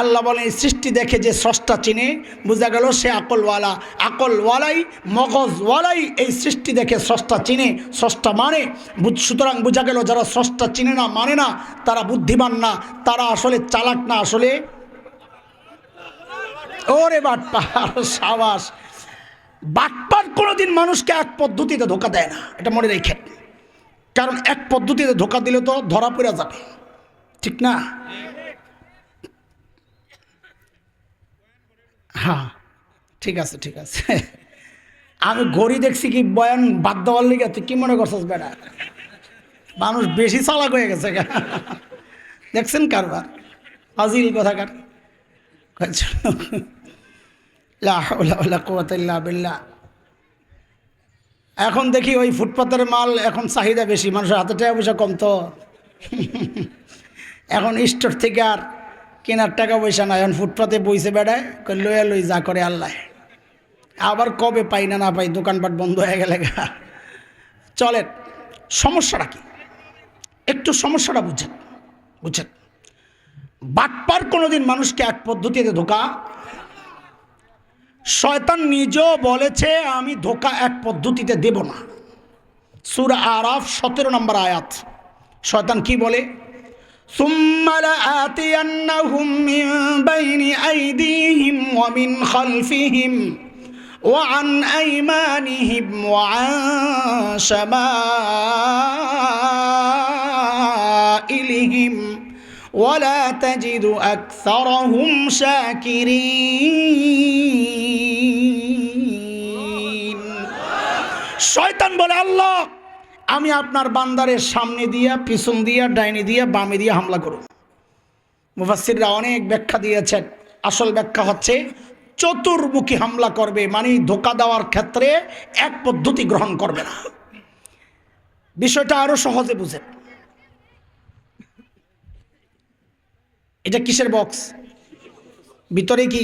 আল্লাহ বলেন সৃষ্টি দেখে যে স্রষ্টা চিনে, বোঝা গেল সে আকলওয়ালা। আকলওয়ালাই মগজওয়ালাই এই সৃষ্টি দেখে স্রষ্টা চিনে, স্রষ্টা মানে। সুতরাং বোঝা গেল যারা স্রষ্টা চিনে না, মানে না, তারা বুদ্ধিমান না, তারা আসলে চালাক না, আসলে ওরে বাটপার। সাবাস। বাটপার কোনোদিন মানুষকে এক পদ্ধতিতে ধোঁকা দেয় না, এটা মনে রেখে। কারণ এক পদ্ধতিতে ধোঁকা দিলে তো ধরা পড়ে যাবে, ঠিক না? হ্যাঁ ঠিক আছে ঠিক আছে। আমি ঘড়ি দেখছি কি বয়ান বাদ দেওয়ার লিগে, তুই কি মনে করছিস বেটা? মানুষ বেশি চালাক হয়ে গেছে। দেখছেন কারবার, ফাজিল কথাকার। লা হাওলা ওয়ালা কুওয়াতা ইল্লা বিল্লাহ। এখন দেখি ওই ফুটপাতের মাল এখন চাহিদা বেশি, মানুষের হাতে টাকা পয়সা কম, তো এখন স্টোর থেকে আর কেনার টাকা পয়সা নাই, এখন ফুটপাতে বইছে বেড়ায়, লইয়া লই যা করে আল্লাহ। আবার কবে পাই না না পাই, দোকানপাট বন্ধ হয়ে গেলে চলেন। সমস্যাটা কি একটু সমস্যাটা বুঝছেন? বুঝছেন, বাটপার কোনোদিন মানুষকে এক পদ্ধতিতে ধোকা, শয়তান নিজেও বলেছে আমি ধোকা এক পদ্ধতিতে দেব না। সূরা আরাফ 17 নম্বর আয়াত। শয়তান কি বলে? সুম্মা লাআতিয়ান্নাহুম মিন বাইনি আইদিহিম ওয়া মিন খালফিহিম ওয়া আন আইমানিহিম ওয়া আন শামাইলিহিম ওয়ালা তাজিদু আকসারাহুম শাকিরিন। শয়তান বলে আল্লাহ আমি আপনার বান্দারের সামনে দিয়া, পিছন দিয়া, ডাইনে দিয়া, বামে দিয়া হামলা করব। মুফাসসিররা অনেক ব্যাখ্যা দিয়েছেন, আসল ব্যাখ্যা হচ্ছে চতুর্মুখী হামলা করবে, মানে ধোঁকা দেওয়ার ক্ষেত্রে এক পদ্ধতি গ্রহণ করবে না। বিষয়টা আরো সহজে বুঝেন। এটা কিসের বক্স? ভিতরে কি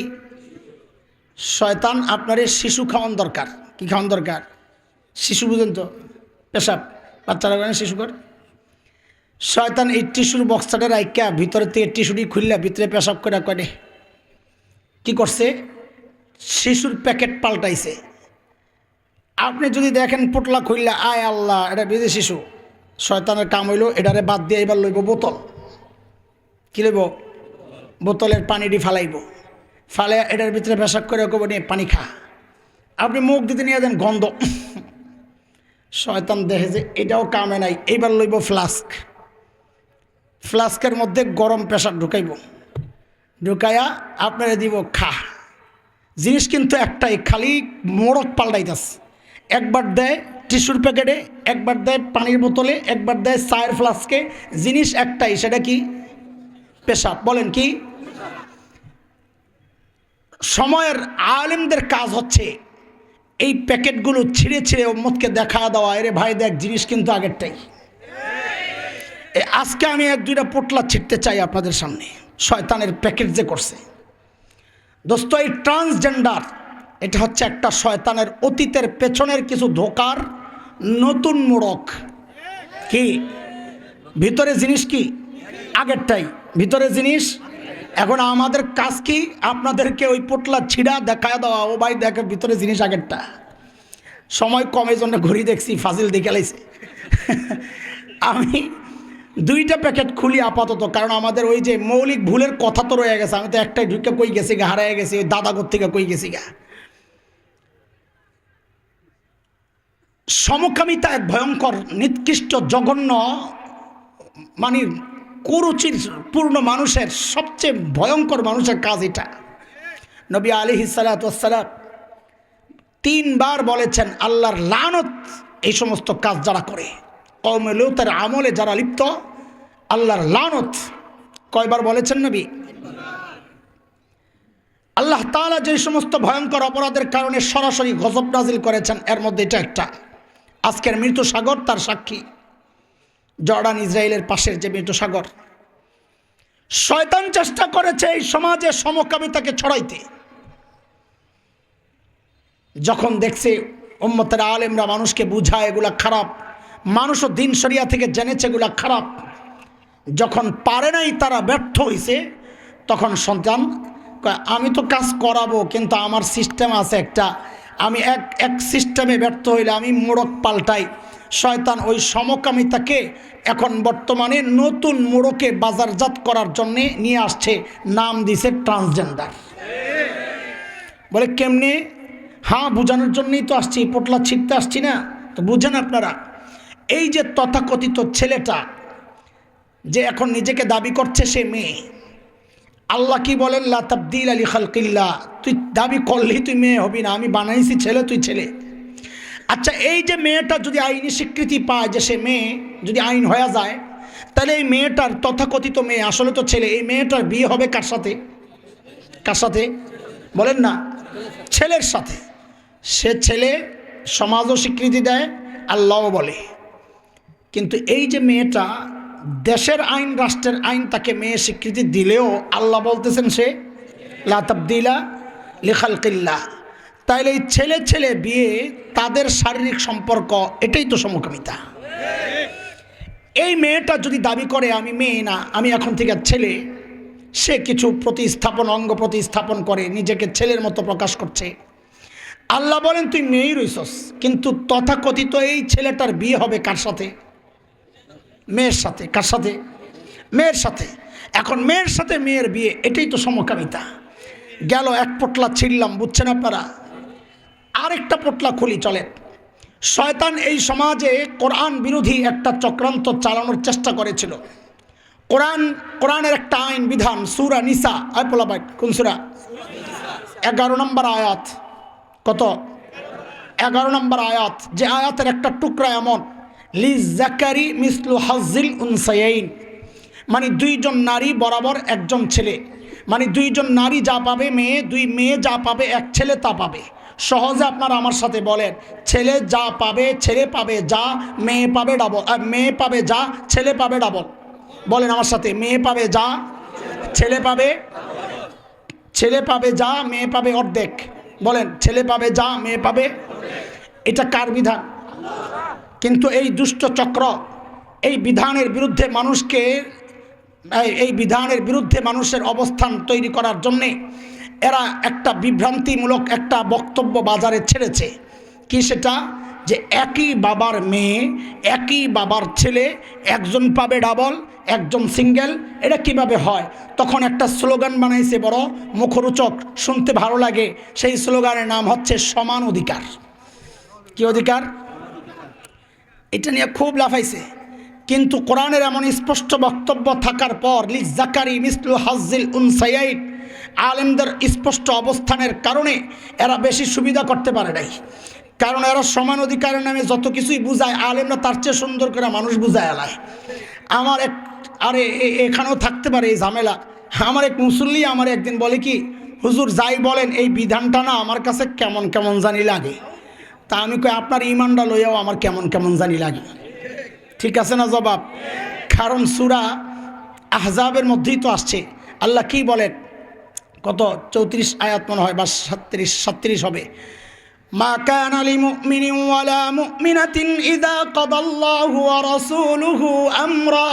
শয়তান আপনার শিশু খাওয়ান দরকার। কি খাওয়ান দরকার? শিশু বুঝেন তো, পেশাব বাচ্চারা শিশু করে। শয়তান এই টিস্যুর বক্সটাটা রাইকা ভিতরে থেকে টিস্যুটি খুললা ভিতরে পেশাব করে করে কি করছে? শিশুর প্যাকেট পাল্টাইছে। আপনি যদি দেখেন পোটলা খুললা, আয় আল্লাহ এটা বেঁধে শিশু, শয়তানের কাম হইল এটারে বাদ দিয়ে এবার লইব বোতল। কি লইব? বোতলের পানিটি ফালাইব, ফালে এটার ভিতরে পেশাব করে কব নিয়ে পানি খা। আপনি মুখ দিতে নিয়ে দেন, গন্ধ। শয়তান দেখে যে এটাও কামে নাই, এইবার লইব ফ্লাস্ক, ফ্লাস্কের মধ্যে গরম পেশাব ঢুকাইব, ঢুকাইয়া আপনারা দিব খা। জিনিস কিন্তু একটাই, খালি মোড়ক পাল্টাইতেছে। একবার দেয় টিস্যুর প্যাকেটে, একবার দেয় পানির বোতলে, একবার দেয় চায়ের ফ্লাস্কে। জিনিস একটাই, সেটা কি? পেশাব। বলেন কি? সময়ের আলেমদের কাজ হচ্ছে এই প্যাকেটগুলো ছিঁড়ে ছিঁড়ে উম্মতকে দেখা দেওয়া, এরে ভাই দেখ জিনিস কিন্তু আগেরটাই। আজকে আমি এক দুইটা পোটলা ছিটতে চাই আপনাদের সামনে, শয়তানের প্যাকেট যে করছে। দোস্ত, এই ট্রান্সজেন্ডার এটা হচ্ছে একটা শয়তানের অতীতের পেছনের কিছু ধোকার নতুন মোড়ক। কি ভিতরে জিনিস কি? আগেরটাই ভিতরে জিনিস। এখন আমাদের কাজ কি? আপনাদেরকে ওই পোটলা ছিঁড়া দেখায় দেওয়া, ও ভাই দেখে ভিতরে জিনিস আগেরটা। সময় কমের জন্য ঘড়ি দেখছি, ফাজিল দেখে লাইছে। আমি দুইটা প্যাকেট খুলি আপাতত, কারণ আমাদের ওই যে মৌলিক ভুলের কথা তো রয়ে গেছে। আমি তো একটাই ঢুকে কই গেছি গা, হারাই গেছি, ওই দাদাগর থেকে কই গেছি গা। সমকামিতা এক ভয়ঙ্কর নিকৃষ্ট জঘন্য মানে কুরুচির পূর্ণ মানুষের সবচেয়ে ভয়ঙ্কর মানুষের কাজ এটা। নবী আলাইহিস সালাতু ওয়াস সালাম 3 বার বলেছেন আল্লাহর লানত এই সমস্ত কাজ যারা করে, কওমে লূতের আমলে যারা লিপ্ত, আল্লাহর লানত। কয়বার বলেছেন নবী? আল্লাহ তাআলা যে সমস্ত ভয়ঙ্কর অপরাধের কারণে সরাসরি গজব নাজিল করেছেন, এর মধ্যে এটা একটা। আজকের মৃত সাগর তার সাক্ষী, জর্ডান ইসরায়েলের পাশের যে মৃত সাগর। শয়তান চেষ্টা করেছে এই সমাজে সমকামিতাকে ছড়াইতে। যখন দেখছে উম্মতের আলেমরা মানুষকে বুঝায় এগুলা খারাপ, মানুষও দিন শরিয়া থেকে জেনেছে এগুলা খারাপ, যখন পারে নাই, তারা ব্যর্থ হয়েছে, তখন সন্তান কয় আমি তো কাজ করাবো, কিন্তু আমার সিস্টেম আছে একটা, আমি এক সিস্টেমে ব্যর্থ হইলে আমি মোড়ক পাল্টাই। শয়তান ওই সমকামিতাকে এখন বর্তমানে নতুন মোড়কে বাজারজাত করার জন্যে নিয়ে আসছে, নাম দিছে ট্রান্সজেন্ডার। বলে কেমনে? হ্যাঁ, বোঝানোর জন্যই তো আসছি, পোটলা ছিটতে আসছি না। তো বুঝেন আপনারা, এই যে তথাকথিত ছেলেটা যে এখন নিজেকে দাবি করছে সে মেয়ে, আল্লাহ কি বলেন? লা তাবদীলা লিখালকিল্লাহ, তুই দাবি করলেই তুই মেয়ে হবি না, আমি বানাইছি ছেলে, তুই ছেলে। আচ্ছা, এই যে মেয়েটা যদি আইনি স্বীকৃতি পায় যে সে মেয়ে, যদি আইন হয়ে যায়, তাহলে এই মেয়েটার তথাকথিত মেয়ে আসলে তো ছেলে, এই মেয়েটার বিয়ে হবে কার সাথে? কার সাথে বলেন না? ছেলের সাথে। সে ছেলে, সমাজও স্বীকৃতি দেয়, আল্লাহও বলে। কিন্তু এই যে মেয়েটা, দেশের আইন, রাষ্ট্রের আইন তাকে মেয়ে স্বীকৃতি দিলেও আল্লাহ বলতেছেন সে লা তাবদীলা লিখালকিল্লাহ। তাইলে এই ছেলে ছেলে বিয়ে, তাদের শারীরিক সম্পর্ক, এটাই তো সমকামিতা। এই মেয়েটা যদি দাবি করে আমি মেয়ে না, আমি এখন থেকে ছেলে, সে কিছু প্রতিস্থাপন, অঙ্গ প্রতিস্থাপন করে নিজেকে ছেলের মতো প্রকাশ করছে। আল্লাহ বলেন তুই মেয়েই রইছস, কিন্তু তথাকথিত এই ছেলেটার বিয়ে হবে কার সাথে? মেয়ের সাথে। কার সাথে? মেয়ের সাথে। এখন মেয়ের সাথে মেয়ের বিয়ে, এটাই তো সমকামিতা। গেল এক পোটলা ছিড়লাম, বুঝছেন আপনারা? আরেকটা পোটলা খুলি চলেন। শয়তান এই সমাজে কোরআন বিরোধী একটা চক্রান্ত চালানোর চেষ্টা করেছিল। কোরআনের একটা আইন বিধান, সূরা নিসা, কোন সূরা? 11 নম্বর আয়াত। কত? 11 নম্বর আয়াত। যে আয়াতের একটা টুকরা এমন, লিযাকারি মিসলু হাজ্জিল উনসায়াইন, মানে 2 জন নারী বরাবর একজন ছেলে, মানে 2 জন নারী যা পাবে মেয়ে, 2 মেয়ে যা পাবে এক ছেলে তা পাবে। সহজে আপনারা আমার সাথে বলেন, ছেলে যা পাবে, ছেলে পাবে যা, মেয়ে পাবে ডাবল, আর মেয়ে পাবে যা, ছেলে পাবে ডাবল। বলেন আমার সাথে, মেয়ে পাবে যা, ছেলে পাবে, ছেলে পাবে যা, মেয়ে পাবে অর্ধেক। বলেন, ছেলে পাবে যা, মেয়ে পাবে। এটা কার বিধান? কিন্তু এই দুষ্ট চক্র এই বিধানের বিরুদ্ধে মানুষকে, এই বিধানের বিরুদ্ধে মানুষের অবস্থান তৈরি করার জন্যে এরা একটা বিভ্রান্তিমূলক একটা বক্তব্য বাজারে ছেড়েছে। কি সেটা? যে একই বাবার মেয়ে, একই বাবার ছেলে, একজন পাবে ডাবল, একজন সিঙ্গেল। এটা কিভাবে হয়? তখন একটা স্লোগান বানাইছে বড় মুখরোচক, শুনতে ভালো লাগে। সেই স্লোগানের নাম হচ্ছে সমান অধিকার। কি অধিকার? এটা নিয়ে খুব লাফাইছে। কিন্তু কোরআনের এমন স্পষ্ট বক্তব্য থাকার পর, লিযাকারি মিসলু হাজ্জিল উনসায়াইন, আলেমদের স্পষ্ট অবস্থানের কারণে এরা বেশি সুবিধা করতে পারে নাই। কারণ এরা সমান অধিকারের নামে যত কিছুই বুঝায়, আলেমরা তার চেয়ে সুন্দর করে মানুষ বুঝায় আলায়। আমার এক, আরে এখানেও থাকতে পারে এই ঝামেলা। আমার এক মুসল্লি আমার একদিন বলে কি, হুজুর যাই বলেন এই বিধানটা না আমার কাছে কেমন কেমন জানি লাগে। তা আমি কই আপনার ইমানটা লইয়াও আমার কেমন কেমন জানি লাগে। ঠিক আছে না জবাব? কারণ সূরা আহজাবের মধ্যেই তো আসছে। আল্লাহ কি বলেন? কত 34 আয়াত মনে হয়, বা 37 হবে। মা কানা লিমুমিনিন ওয়ালা মুমিনাতিন ইযা কাদাল্লাহু ওয়া রাসূলুহু আমরা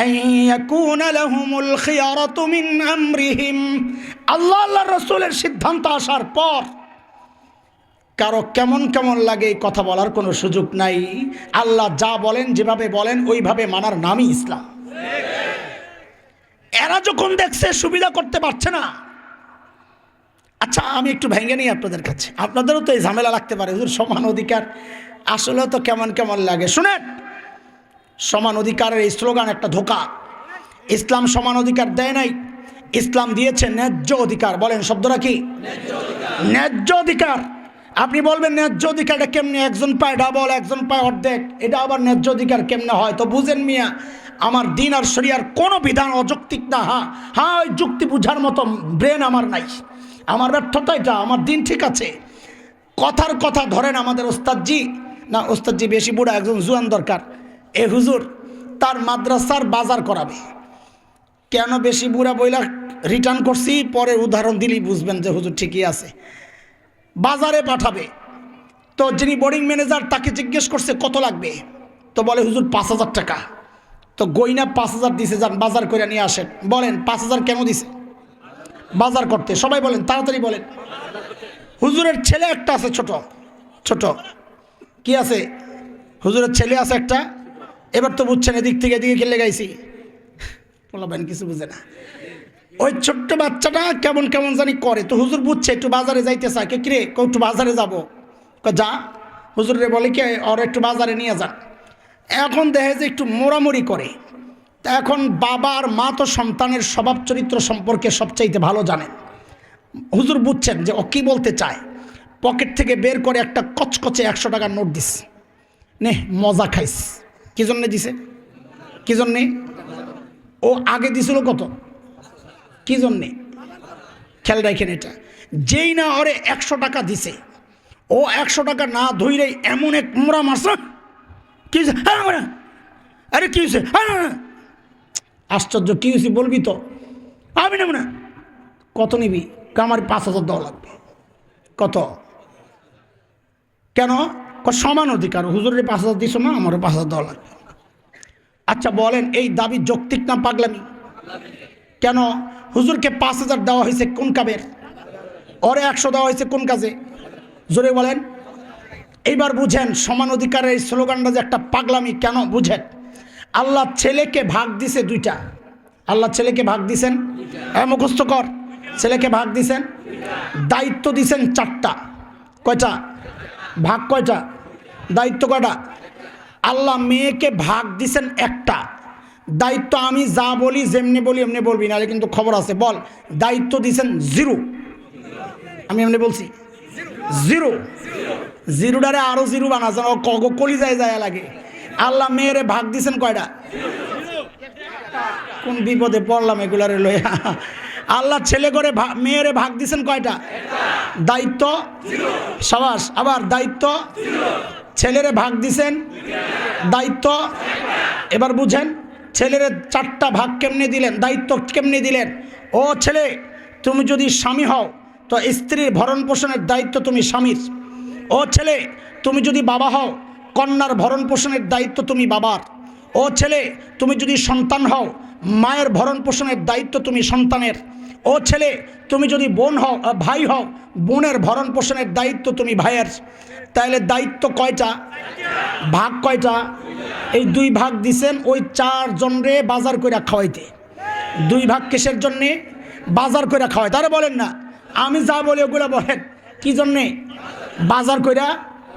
আন ইয়াকুনা লাহুমুল খিয়ারাতু মিন আমরিহিম। আল্লাহর রাসূলের সিদ্ধান্ত আসার পর কারো কেমন কেমন লাগে এই কথা বলার কোনো সুযোগ নাই। আল্লাহ যা বলেন, যেভাবে বলেন, ওইভাবে মানার নামই ইসলাম। এরা যখন দেখছে সুবিধা করতে পারছে না, আচ্ছা আমি একটু ভেঙে নিই আপনাদের কাছে, আপনাদেরও তো এই ঝামেলা লাগতে পারে, হুজুর সমান অধিকার, আসলে তো কেমন কেমন লাগে। শুনেন, সমান অধিকারের এই স্লোগান একটা ধোঁকা। ইসলাম সমান অধিকার দেয় নাই, ইসলাম দিয়েছে ন্যায্য অধিকার। বলেন শব্দটা কি? ন্যায্য অধিকার। আপনি বলবেন ন্যায্য অধিকারটা কেমনে? একজন পায় ডাবল, একজন পায় অর্ধেক, এটা আবার ন্যায্য অধিকার কেমনে হয়? তো বুঝেন মিয়া, আমার দিন আর শরিয়ার কোনো বিধান অযৌক্তিক না। হ্যাঁ ওই যুক্তি বুঝার মতো ব্রেন আমার নাই, আমার ব্যর্থতা এটা। আমার দিন ঠিক আছে। কথার কথা ধরেন আমাদের ওস্তাদজি, না ওস্তাদজি বেশি বুড়া, একজন জুয়ান দরকার। এ হুজুর তার মাদ্রাসার বাজার করাবে। কেন বেশি বুড়া বইলা রিটার্ন করছি, পরে উদাহরণ দিলেই বুঝবেন যে হুজুর ঠিকই আছে। বাজারে পাঠাবে, তো যিনি বোর্ডিং ম্যানেজার তাকে জিজ্ঞেস করছে কত লাগবে, তো বলে হুজুর 5,000 টাকা। তো গইনা 5,000 দিছে, যান বাজার করে নিয়ে আসেন। বলেন 5,000 কেন দিছে? বাজার করতে। সবাই বলেন, তাড়াতাড়ি বলেন। হুজুরের ছেলে একটা আছে, ছোট ছোট। কি আছে? হুজুরের ছেলে আছে একটা। এবার তো বুঝছেন, এদিক থেকে এদিকে খেলে গাইছি, বলবেন কিছু বুঝে না। ওই ছোট্ট বাচ্চাটা কেমন কেমন জানি করে। তো হুজুর বুঝছে একটু বাজারে যাইতে চায়। কে কিরে? একটু বাজারে যাবো। যা। হুজুরে বলে কি ওর একটু বাজারে নিয়ে যান। এখন দেখে যে একটু মোড়ামুড়ি করে। তা এখন বাবা আর মা তো সন্তানের স্বভাব চরিত্র সম্পর্কে সবচাইতে ভালো জানেন। হুজুর বুঝছেন যে ও কী বলতে চায়। পকেট থেকে বের করে একটা কচকচে 100 টাকার নোট দিস, নে মজা খাইস। কী জন্যে দিছে? কী জন্যে? ও আগে দিছিল কত? কী জন্যে? খেয়াল রাখেন এটা। যেই না ওরে 100 টাকা দিছে, ও 100 টাকা না ধইরেই এমন এক মোড়া মারছে। কী হয়েছে? আরে কী হয়েছে? আশ্চর্য, কী হয়েছে বলবি তো? আমি নেব না। কত নিবি? আমার 5,000 দেওয়া লাগবে। কত? কেন? সমান অধিকার। হুজুরের 5,000 দিছ না, আমারও 5,000 দেওয়া লাগবে। আচ্ছা বলেন, এই দাবি যৌক্তিক না পাগলামি? কেন? হুজুরকে 5,000 দেওয়া হয়েছে কোন কাবের? ওরে 100 দেওয়া হয়েছে কোন কাজে? জোরে বলেন। এইবার বুঝেন সমান অধিকারের এই স্লোগানটা যে একটা পাগলামি। কেন বুঝেন? আল্লাহ ছেলেকে ভাগ দিছে 2টা। আল্লাহ ছেলেকে ভাগ দিছেন, মুখস্থ কর। ছেলেকে ভাগ দিছেন, দায়িত্ব দিছেন 4টা। কয়টা? ভাগ কয়টা? দায়িত্ব কয়টা? আল্লাহ মেয়েকে ভাগ দিছেন 1টা। দায়িত্ব আমি যা বলি যেমনি বলি এমনি বলবি, নাহলে কিন্তু খবর আছে। বল, দায়িত্ব দিছেন 0। আমি এমনি বলছি 0। 0টারে আরো 0 বানা যেন কলি যায় যায় লাগে। আল্লাহ মেয়েরে ভাগ দিছেন কয়টা? কোন বিপদে পড়লাম এগুলারে লইয়া। আল্লাহ ছেলে করে মেয়েরে ভাগ দিছেন কয়টা? দায়িত্ব 0। সাবাস। আবার দায়িত্ব 0। ছেলেরে ভাগ দিছেন দায়িত্ব। এবার বুঝেন ছেলেরে 4টা ভাগ কেমনে দিলেন, দায়িত্ব কেমনে দিলেন। ও ছেলে, তুমি যদি স্বামী হও তো স্ত্রীর ভরণ পোষণের দায়িত্ব তুমি স্বামীর। ও ছেলে, তুমি যদি বাবা হও, কন্যার ভরণ পোষণের দায়িত্ব তুমি বাবার। ও ছেলে, তুমি যদি সন্তান হও, মায়ের ভরণ পোষণের দায়িত্ব তুমি সন্তানের। ও ছেলে, তুমি যদি বোন হও, ভাই হও, বোনের ভরণ পোষণের দায়িত্ব তুমি ভাইয়ের। তাহলে দায়িত্ব কয়টা? ভাগ কয়টা? এই 2 ভাগ দিছেন ওই 4 জনরে বাজার করে খাওয়াইতে। 2 ভাগ কিসের জন্যে? বাজার করে খাওয়াই। তারা বলেন না, আমি যা বলি ওগুলো বলেন। কি জন্যে? বাজার করে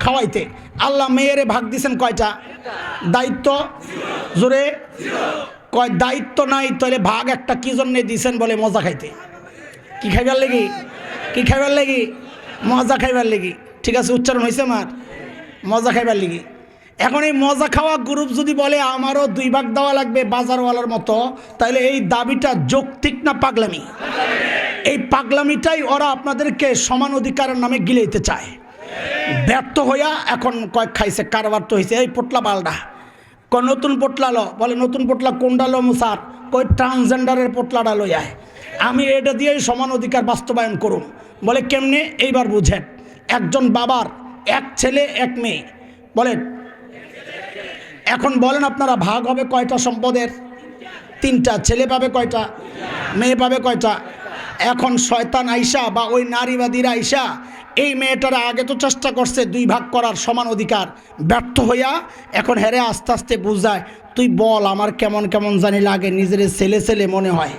খাওয়াইতে। আল্লাহ মেয়েরে ভাগ দিছেন কয়টা? দায়িত্ব। জোরে কয় দায়িত্ব নাই, তাহলে ভাগ একটা কি জন্যে দিছেন? বলে মজা খাইতে। কি খাইবার লেগি? কি খাইবার লেগি? মজা খাইবার লেগি। ঠিক আছে, উচ্চারণ হয়েছে আমার? মজা খাইবার লেগি। এখন এই মজা খাওয়া গ্রুপ যদি বলে আমারও 2 ভাগ দেওয়া লাগবে বাজারওয়ালার মতো, তাহলে এই দাবিটা যৌক্তিক না পাগলামি? এই পাগলামিটাই ওরা আপনাদেরকে সমান অধিকারের নামে গিলাইতে চায়। ব্যর্থ হইয়া এখন কয়েক খাইছে, কারবার তো হয়েছে। এই পোটলা পাল্টা কয় নতুন পোটলা লো। বলে নতুন পোটলা কোনটা লো মুসার? কই ট্রান্সজেন্ডারের পোটলাটা লইয়ায়, আমি এটা দিয়েই সমান অধিকার বাস্তবায়ন করুন। বলে কেমনে? এইবার বুঝেন। একজন বাবার 1 ছেলে 1 মেয়ে। বলেন এখন বলেন আপনারা ভাগ হবে কয়টা সম্পদের? 3টা। ছেলে পাবে কয়টা? মেয়ে পাবে কয়টা? এখন শয়তান আইসা বা ওই নারীবাদীরা আইসা এই মেয়েটারা আগে তো চেষ্টা করছে 2 ভাগ করার সমান অধিকার, ব্যর্থ হইয়া এখন হেরে আস্তে আস্তে বুঝায়, তুই বল আমার কেমন কেমন জানি লাগে, নিজের ছেলে ছেলে মনে হয়।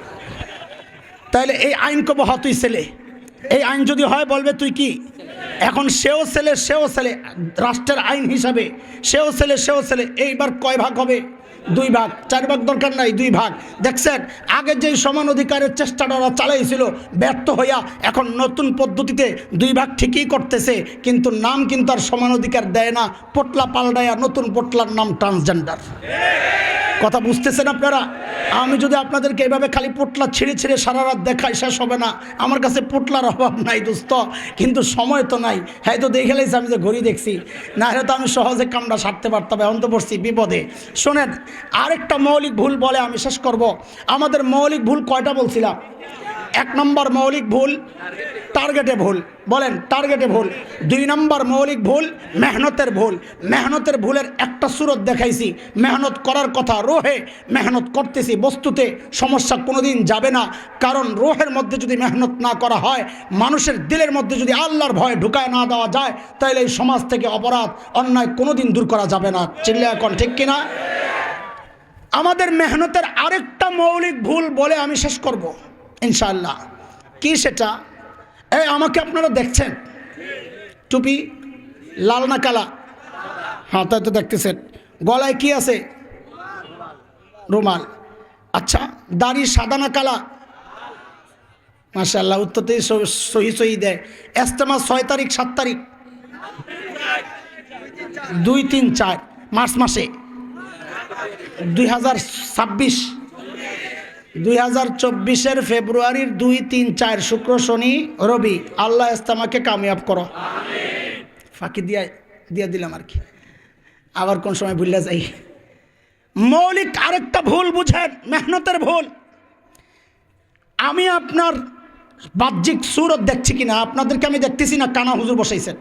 তাইলে এই আইন কব হ তুই ছেলে। এই আইন যদি হয় বলবে তুই কি? এখন সেও ছেলে রাষ্ট্রের আইন হিসাবে সেও ছেলে এইবার কয় ভাগ হবে? 2 ভাগ। 4 ভাগ দরকার নাই, 2 ভাগ। দেখছেন আগে যেই সমান অধিকারের চেষ্টাটা ওরা চালাইছিল ব্যর্থ হইয়া এখন নতুন পদ্ধতিতে 2 ভাগ ঠিকই করতেছে, কিন্তু নাম কিন্তু আর সমান অধিকার দেয় না, পোটলা পাল্টাইয়া নতুন পোটলার নাম ট্রান্সজেন্ডার। কথা বুঝতেছেন আপনারা? আমি যদি আপনাদেরকে এইভাবে খালি পোটলা ছিঁড়ে সারা রাত দেখাই শেষ হবে না। আমার কাছে পোটলার অভাব নাই দোস্ত, কিন্তু সময় তো নাই। হ্যাঁ তো দেখে লাইছি আমি যে ঘড়ি দেখছি, না হলে তো আমি সহজে কামটা সারতে পারতাম। এখন তো পড়ছি বিপদে। শোনেন, আরেকটা মৌলিক ভুল বলে আমি শেষ করব। আমাদের মৌলিক ভুল কয়টা বলছিলাম? 1 নম্বর মৌলিক ভুল টার্গেটে ভুল। বলেন টার্গেটে ভুল। 2 নম্বর মৌলিক ভুল মেহনতের ভুল। মেহনতের ভুলের একটা সুরত দেখাইছি। মেহনত করার কথা, রোহে মেহনত করতেছি, বস্তুতে সমস্যা কোনোদিন যাবে না। কারণ রোহের মধ্যে যদি মেহনত না করা হয়, মানুষের দিলের মধ্যে যদি আল্লাহর ভয় ঢুকায় না দেওয়া যায়, তাহলে এই সমাজ থেকে অপরাধ অন্যায় কোনোদিন দূর করা যাবে না। চিল্লা এখন ঠিক কিনা? আমাদের মেহনতের আরেকটা মৌলিক ভুল বলে আমি শেষ করব ইনশাআল্লাহ। কি সেটা? এই আমাকে আপনারা দেখছেন, টুপি লাল না কালা? হ্যাঁ তাই তো দেখতেছেন। গলায় কি আছে? রুমাল। আচ্ছা, দাড়ি সাদা না কালা? মাশাআল্লাহ, উত্তরতেই সহি দেয়। ইজতেমা 6 তারিখ 7 তারিখ 2, 3, 4 মার্চ মাসে 2024 ফেব্রুয়ারির 2, 3, 4 শুক্র শনি রবি। আল্লাহ ইজতেমাকে কামিয়াব করো। ফাঁকি দিয়া দিলাম আর কি, আবার কোন সময় ভুলে যাই। মৌলিক আরেকটা ভুল বুঝেন, মেহনতের ভুল। আমি আপনার বাহ্যিক সুরত দেখছি কিনা, আপনাদেরকে আমি দেখতেছি না, কানা হুজুর বসাইছেন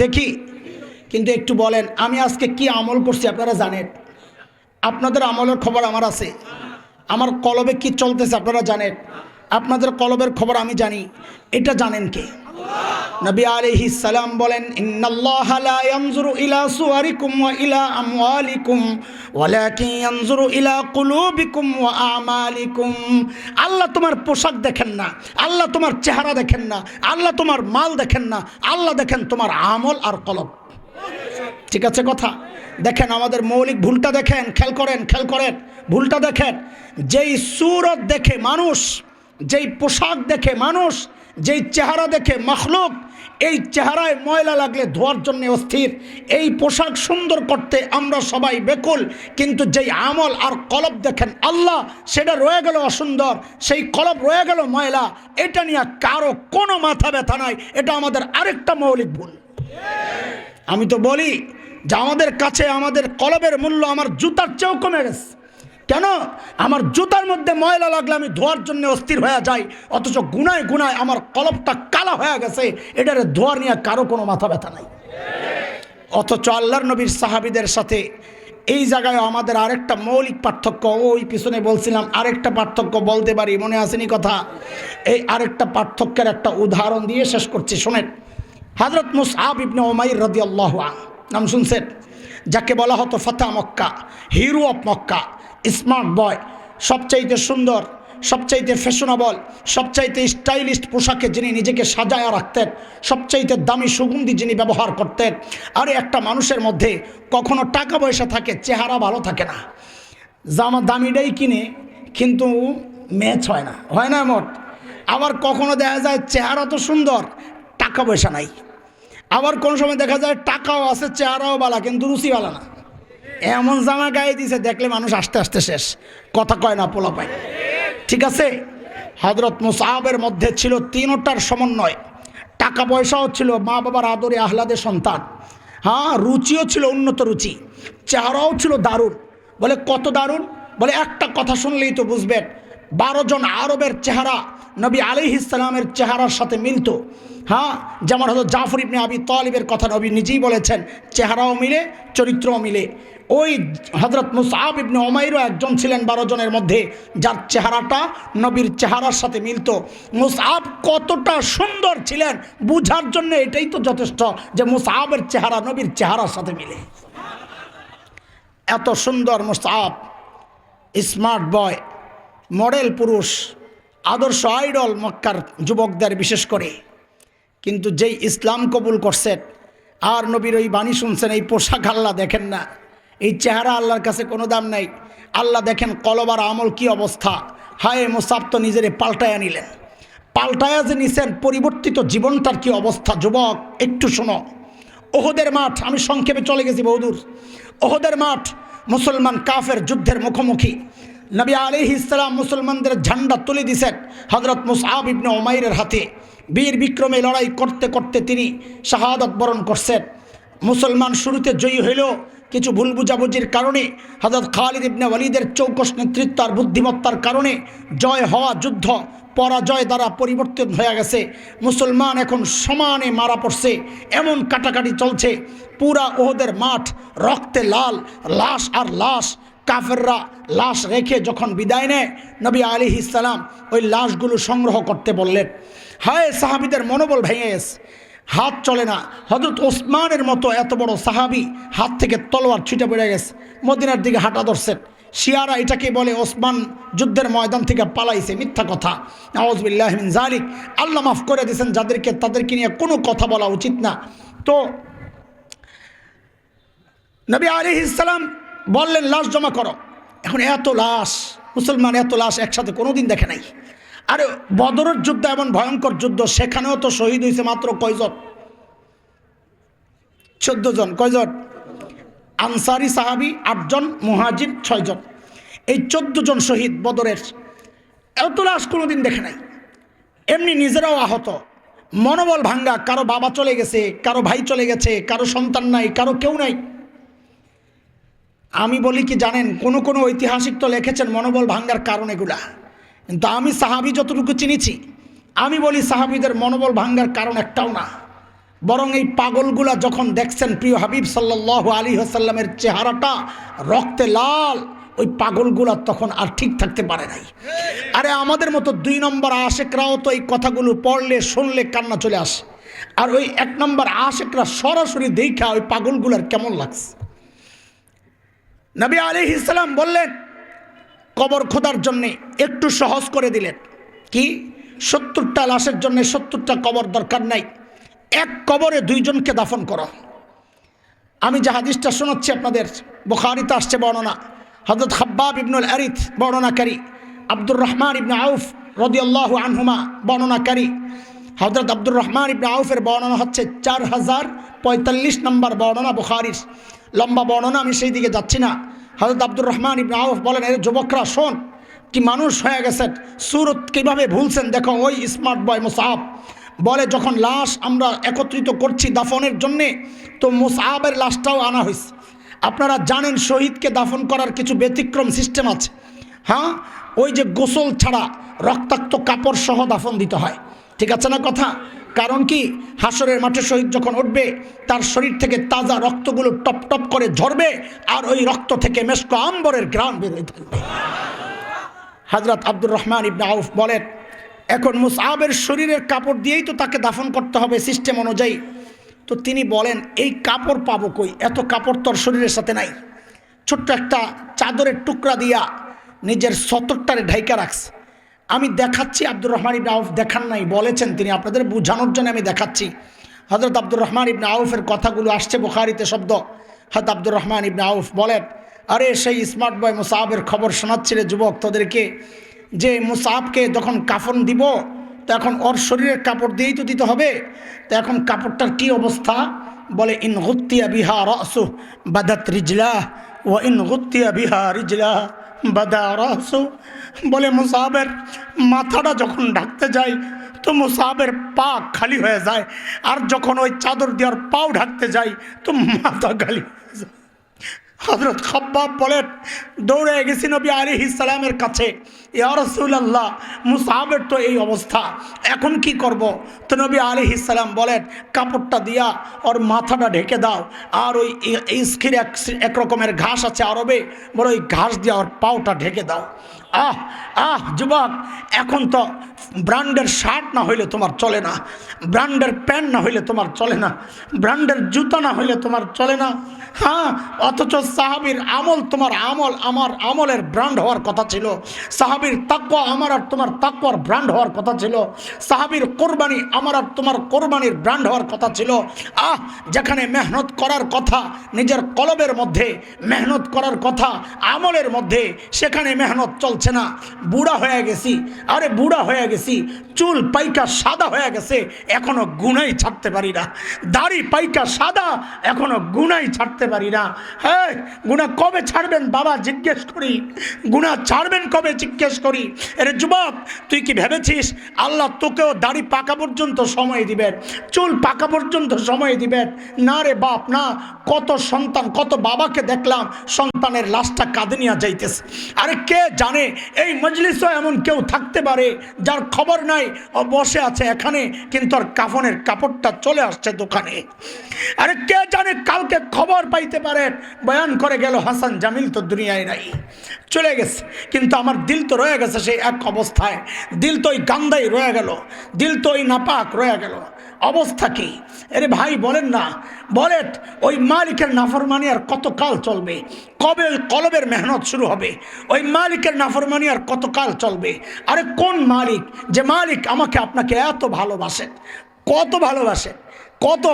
দেখি। কিন্তু একটু বলেন, আমি আজকে কি আমল করছি আপনারা জানেন? আপনাদের আমলের খবর আমার আছে। আমার কলবে কি চলতেছে আপনারা জানেন। আপনাদের কলবের খবর আমি জানি। এটা জানেন কে? নবী আলাইহিস সালাম বলেন, ইন্নাল্লাহা লা ইয়ানজুরু ইলা সুওয়ারিকুম ওয়া ইলা আমওয়ালিকুম ওয়ালাকিন ইয়ানজুরু ইলা কুলুবিকুম ওয়া আমালিকুম। আল্লাহ তোমার পোশাক দেখেন না, আল্লাহ তোমার চেহারা দেখেন না, আল্লাহ তোমার মাল দেখেন না, আল্লাহ দেখেন তোমার আমল আর কলব। ঠিক আছে কথা? দেখেন আমাদের মৌলিক ভুলটা দেখেন, খেয়াল করেন ভুলটা দেখেন। যেই সুরত দেখে মানুষ, যেই পোশাক দেখে মানুষ, যেই চেহারা দেখে মখলুক, এই চেহারায় ময়লা লাগলে ধোয়ার জন্য অস্থির, এই পোশাক সুন্দর করতে আমরা সবাই বেকুল, কিন্তু যেই আমল আর কলব দেখেন আল্লাহ, সেটা রয়ে গেল অসুন্দর, সেই কলব রয়ে গেল ময়লা। এটা নিয়ে কারো কোনো মাথা ব্যথা নাই। এটা আমাদের আরেকটা মৌলিক ভুল। আমি তো বলি যে আমাদের কাছে আমাদের কলবের মূল্য আমার জুতার চেয়েও কমে গেছে। কেন? আমার জুতার মধ্যে ময়লা লাগলে আমি ধোয়ার জন্য অস্থির হয়ে যাই, অথচ গুনায় আমার কলবটা কালা হয়ে গেছে। এটারে ধোয়ার নিয়ে কারো কোনো মাথা ব্যথা নাই। অথচ আল্লাহর নবীর সাহাবীদের সাথে এই জায়গায় আমাদের আরেকটা মৌলিক পার্থক্য। ওই পিছনে বলছিলাম আরেকটা পার্থক্য বলতে পারি, মনে আসেনি কথা? এই আরেকটা পার্থক্যের একটা উদাহরণ দিয়ে শেষ করছি, শোনেন। হযরত মুসআব ইবনে উমাইর রাদিয়াল্লাহু আনহু নাম শুনছেন? যাকে বলা হতো ফাতা Mecca, hero of Mecca, smart boy, সবচাইতে সুন্দর, সবচাইতে ফ্যাশনেবল, সবচাইতে স্টাইলিস্ট পোশাকে যিনি নিজেকে সাজায়া রাখতেন, সবচাইতে দামি সুগন্ধি যিনি ব্যবহার করতেন। আর একটা মানুষের মধ্যে কখনো টাকা পয়সা থাকে, চেহারা ভালো থাকে না, জামা দামিটাই কিনে কিন্তু ম্যাচ হয় না মোট। আবার কখনো দেখা যায় চেহারা তো সুন্দর, টাকা পয়সা নাই। আবার কোন সময় দেখা যায় টাকাও আছে, চেহারাও বালা, কিন্তু রুচিওয়ালা না। এমন জামা গায়ে দিছে দেখলে মানুষ আস্তে আস্তে শেষ, কথা কয় না পোলা পায়। ঠিক আছে? হযরত মুসআবের মধ্যে ছিল 3টার সমন্বয়। টাকা পয়সাও ছিল, মা বাবার আদরে আহ্লাদে সন্তান, হ্যাঁ রুচিও ছিল উন্নত রুচি, চেহারাও ছিল দারুণ। বলে কত দারুণ? বলে একটা কথা শুনলেই তো বুঝবেন। 12 জন আরবের চেহারা নবী আলাইহিস সালামের চেহারার সাথে মিলত। হ্যাঁ, যেমন হয়তো জাফর ইবনে আবি তালিবের কথা নবী নিজেই বলেছেন, চেহারাও মিলে, চরিত্রও মিলে। ওই হযরত মুসআব ইবনে উমাইরও একজন ছিলেন 12 জনের মধ্যে যার চেহারাটা নবীর চেহারার সাথে মিলত। মুসআব কতটা সুন্দর ছিলেন বুঝার জন্য এটাই তো যথেষ্ট যে মুসআবের চেহারা নবীর চেহারার সাথে মিলে। এত সুন্দর মুসআব, স্মার্ট বয়, মডেল পুরুষ, আদর্শ আইডল মক্কার যুবকদের বিশেষ করে। কিন্তু যেই ইসলাম কবুল করছেন আর নবীর ওই বাণী শুনছেন, এই পোশাক আল্লাহ দেখেন না, এই চেহারা আল্লাহর কাছে কোনো দাম নাই। আল্লাহ দেখেন কলব আর আমল কি অবস্থা। হায় মুসাব তো নিজেরে পাল্টায়া নিলেন, পাল্টায়া যে নিছেন, পরিবর্তিত জীবনটার কি অবস্থা। যুবক একটু শোনো, ওহদের মাঠ, আমি সংক্ষেপে চলে গেছি বহুদূর। ওহদের মাঠ, মুসলমান কাফের যুদ্ধের মুখোমুখি। নবী আলাইহিস সালাম মুসলমানদের ঝান্ডা তুলে দিয়েছেন হযরত মুসআব ইবনে উমাইরের হাতে। বীর বিক্রমে লড়াই করতে করতে তিনি শাহাদাত বরণ করছেন। মুসলমান শুরুতে জয়ী হইল, কিছু ভুল বুঝাবুঝির কারণে হযরত খালিদ ইবনে ওয়ালিদের চৌকস নেতৃত্ব আর বুদ্ধিমত্তার কারণে জয় হওয়া যুদ্ধ পরাজয় দ্বারা পরিবর্তন হয়ে গেছে। মুসলমান এখন সমানে মারা পড়ছে, এমন কাটাকাটি চলছে, পুরা ওহদের মাঠ রক্তে লাল, লাশ আর লাশ। কাফেররা লাশ রেখে যখন বিদায় নেয়, নবী আলাইহিস সালাম ওই লাশগুলো সংগ্রহ করতে বললেন। হায় সাহাবীদের মনোবল ভেঙে গেছে, হাত চলে না। হযরত ওসমানের মতো এত বড় সাহাবী হাত থেকে তলোয়ার ছুটে পড়ে গেছে, মদিনার দিকে হাঁটা ধরছেন। শিয়ারা এটাকে বলে ওসমান যুদ্ধের ময়দান থেকে পালাইছে, মিথ্যা কথা, নাউযুবিল্লাহি মিন যালিক। আল্লাহ মাফ করে দিয়েছেন যাদেরকে, তাদেরকে নিয়ে কোনো কথা বলা উচিত না। তো নবী আলাইহিস সালাম বললেন লাশ জমা করো। এখন এত লাশ, মুসলমান এত লাশ একসাথে কোনোদিন দেখে নাই। আরে বদরের যুদ্ধ এমন ভয়ঙ্কর যুদ্ধ, সেখানেও তো শহীদ হয়েছে মাত্র কয়জন? 14 জন। কয়জন? আনসারি সাহাবি 8 জন, মুহাজির 6 জন, এই 14 জন শহীদ বদরের। এত লাশ কোনোদিন দেখে নাই। এমনি নিজেরাও আহত, মনোবল ভাঙ্গা, কারো বাবা চলে গেছে, কারো ভাই চলে গেছে, কারো সন্তান নাই, কারো কেউ নাই। আমি বলি কি জানেন, কোন কোন ঐতিহাসিক তো লিখেছেন মনোবল ভাঙ্গার কারণ এগুলা, কিন্তু আমি সাহাবি যতটুকু চিনেছি, আমি বলি সাহাবিদের মনোবল ভাঙ্গার কারণ একটাও না, বরং এই পাগলগুলা যখন দেখছেন প্রিয় হাবিব সাল্লাল্লাহু আলাইহি ওয়াসাল্লামের চেহারাটা রক্তে লাল, ওই পাগলগুলা তখন আর ঠিক থাকতে পারে নাই। আরে আমাদের মতো 2 নম্বর আশেকরাও তো এই কথাগুলো পড়লে শুনলে কান্না চলে আসে, আর ওই 1 নম্বর আশেকরা সরাসরি দেখা ওই পাগলগুলার কেমন লাগছে। নবী আলাইহিস সালাম বললেন কবর খোদার জন্য একটু সহজ করে দিলেন। কি? 70টা লাশের জন্য 70টা কবর দরকার নাই, এক কবরে 2 জনকে দাফন করো। আমি যে হাদিসটা শোনাচ্ছি আপনাদের, বুখারীতে আসছে বর্ণনা, হযরত খাব্বাব ইবনুল আরিথ বর্ণনাকারী, আব্দুর রহমান ইবনে আউফ রাদিয়াল্লাহু আনহুমা বর্ণনাকারী। হযরত আব্দুর রহমান ইবনে আউফের বর্ণনা হচ্ছে 4045 নম্বর বর্ণনা বুখারীর, লম্বা বর্ণনা, আমি সেই দিকে যাচ্ছি না। হযরত আব্দুর রহমান ইবনে আউফ বলেন, এর যুবকরা শোন, কি মানুষ হয়ে গেছেন, সুরত কিভাবে ভুলছেন দেখো। ওই স্মার্ট বয় মুসআব বলে, যখন লাশ আমরা একত্রিত করছি দাফনের জন্যে, তো মুসআবের লাশটাও আনা হয়েছে। আপনারা জানেন শহীদকে দাফন করার কিছু ব্যতিক্রম সিস্টেম আছে। হ্যাঁ, ওই যে গোসল ছাড়া রক্তাক্ত কাপড় সহ দাফন দিতে হয়, ঠিক আছে না কথা? কারণ কি, হাসরের মাঠে শহীদ যখন উঠবে, তার শরীর থেকে তাজা রক্তগুলো টপ টপ করে ঝরবে, আর ওই রক্ত থেকে মেশক আম্বরের ঘ্রাণ বের হয়ে থাকবে। হযরত আব্দুর রহমান ইবনে আউফ বলেন, এখন মুসআবের শরীরের কাপড় দিয়েই তো তাকে দাফন করতে হবে সিস্টেম অনুযায়ী। তো তিনি বলেন, এই কাপড় পাবো কই, এত কাপড় তোর শরীরের সাথে নাই। ছোট্ট একটা চাদরের টুকরা দিয়া নিজের সতরটারে ঢাইকা রাখছে। আমি দেখাচ্ছি, আব্দুর রহমান ইবনে আউফ দেখান নাই, বলেছেন তিনি, আপনাদের বোঝানোর জন্য আমি দেখাচ্ছি। হযরত আব্দুর রহমান ইবনে আউফের কথাগুলো আসছে বুখারীতে শব্দ। হযরত আব্দুর রহমান ইবনে আউফ বলেন, আরে সেই স্মার্ট বয় মুসআবের খবর শোনাচ্ছিলে যুবক তোদেরকে, যে মুসআবকে যখন কাফন দিব, তো এখন ওর শরীরের কাপড় দিয়েই তো দিতে হবে। তো এখন কাপড়টার কি অবস্থা? বলে, ইন গুত্তিয়া বিহা রাসু বাদাত রিজলাহ ওয়া ইন গুত্তিয়া বিহা রিজলাহ বাদা রাসু। বলে মুসআবের মাথাটা যখন ঢাকতে যায় তো মুসআবের পা খালি হয়ে যায়, আর যখন ওই চাদর দেওয়ার পাও ঢাকতে যায় তো মাথা খালি হয়ে যায়। হযরত খাব্বাব বলেন, দৌড়ে গেছি নবী আলাইহিস সালামের কাছে, ইয়া রাসূলুল্লাহ, মুসআবের তো এই অবস্থা, এখন কি করব? তো নবী আলাইহিস সালাম বলেন, কাপড়টা দিয়া ওর মাথাটা ঢেকে দাও, আর ওই ইস্কির এক রকমের ঘাস আছে আরবে, বলে ওই ঘাস দিয়া ওর পাওটা ঢেকে দাও। আহ আহ যুবক, এখন তো ব্র্যান্ডের শার্ট না হইলে তোমার চলে না, ব্র্যান্ডের প্যান্ট না হইলে তোমার চলে না, ব্র্যান্ডের জুতা না হইলে তোমার চলে না। হ্যাঁ, অথচ সাহাবীর আমল, তোমার আমল আমার আমলের ব্র্যান্ড হওয়ার কথা ছিল। সাহাবী সাহাবীর তাকওয়া আমার আর তোমার তাকওয়ার ব্র্যান্ড হওয়ার কথা ছিল, সাহাবীর কোরবানি আমার আর তোমার কোরবানির ব্র্যান্ড হওয়ার কথা ছিল। যেখানে মেহনত করার কথা নিজের কলবের মধ্যে, মেহনত করার কথা আমলের মধ্যে, সেখানে মেহনত চলছে না। বুড়া হয়ে গেছি, আরে বুড়া হয়ে গেছি, চুল পাইকা সাদা হয়ে গেছে, এখনো গুনাই ছাড়তে পারি না। দাড়ি পাইকা সাদা, এখনো গুনাই ছাড়তে পারি না। হ্যাঁ, গুনাহ কবে ছাড়বেন বাবা জিজ্ঞেস করি, গুনাহ ছাড়বেন কবে জিজ্ঞেস করি। আরে যুবক, তুই কি ভেবেছিস আল্লাহ তোকেও দাড়ি পাকা পর্যন্ত সময় দিবেন, চুল পাকা পর্যন্ত সময় দিবেন? না রে বাপ না। কত সন্তান, কত বাবাকে দেখলাম সন্তানের লাশটা কাঁধে নিয়ে যাইতেছে। আরে কে জানে এই মজলিসও এমন কেউ থাকতে পারে যার খবর নাই, ও বসে আছে এখানে কিন্তু আর কাফনের কাপড়টা চলে আসছে দোকানে। আরে কে জানে কালকে খবর পাইতে পারেন বয়ান করে গেল হাসান জামিল তো দুনিয়ায় নাই, চলে গেছে, কিন্তু আমার দিল তো রয়ে গেছে সেই এক অবস্থায়। দিল তো ওই গান্দাই রয়ে গেল, দিল তো ওই নাপাক রয়ে গেল। অবস্থা কি? আরে ভাই বলেন না, বলেন ওই মালিকের নাফরমানি আর কতকাল চলবে? কবে কলবের মেহনত শুরু হবে? ওই মালিকের নাফরমানি আর কতকাল চলবে? আরে কোন মালিক, যে মালিক আমাকে আপনাকে এত ভালোবাসেন, কত ভালোবাসেন, কত,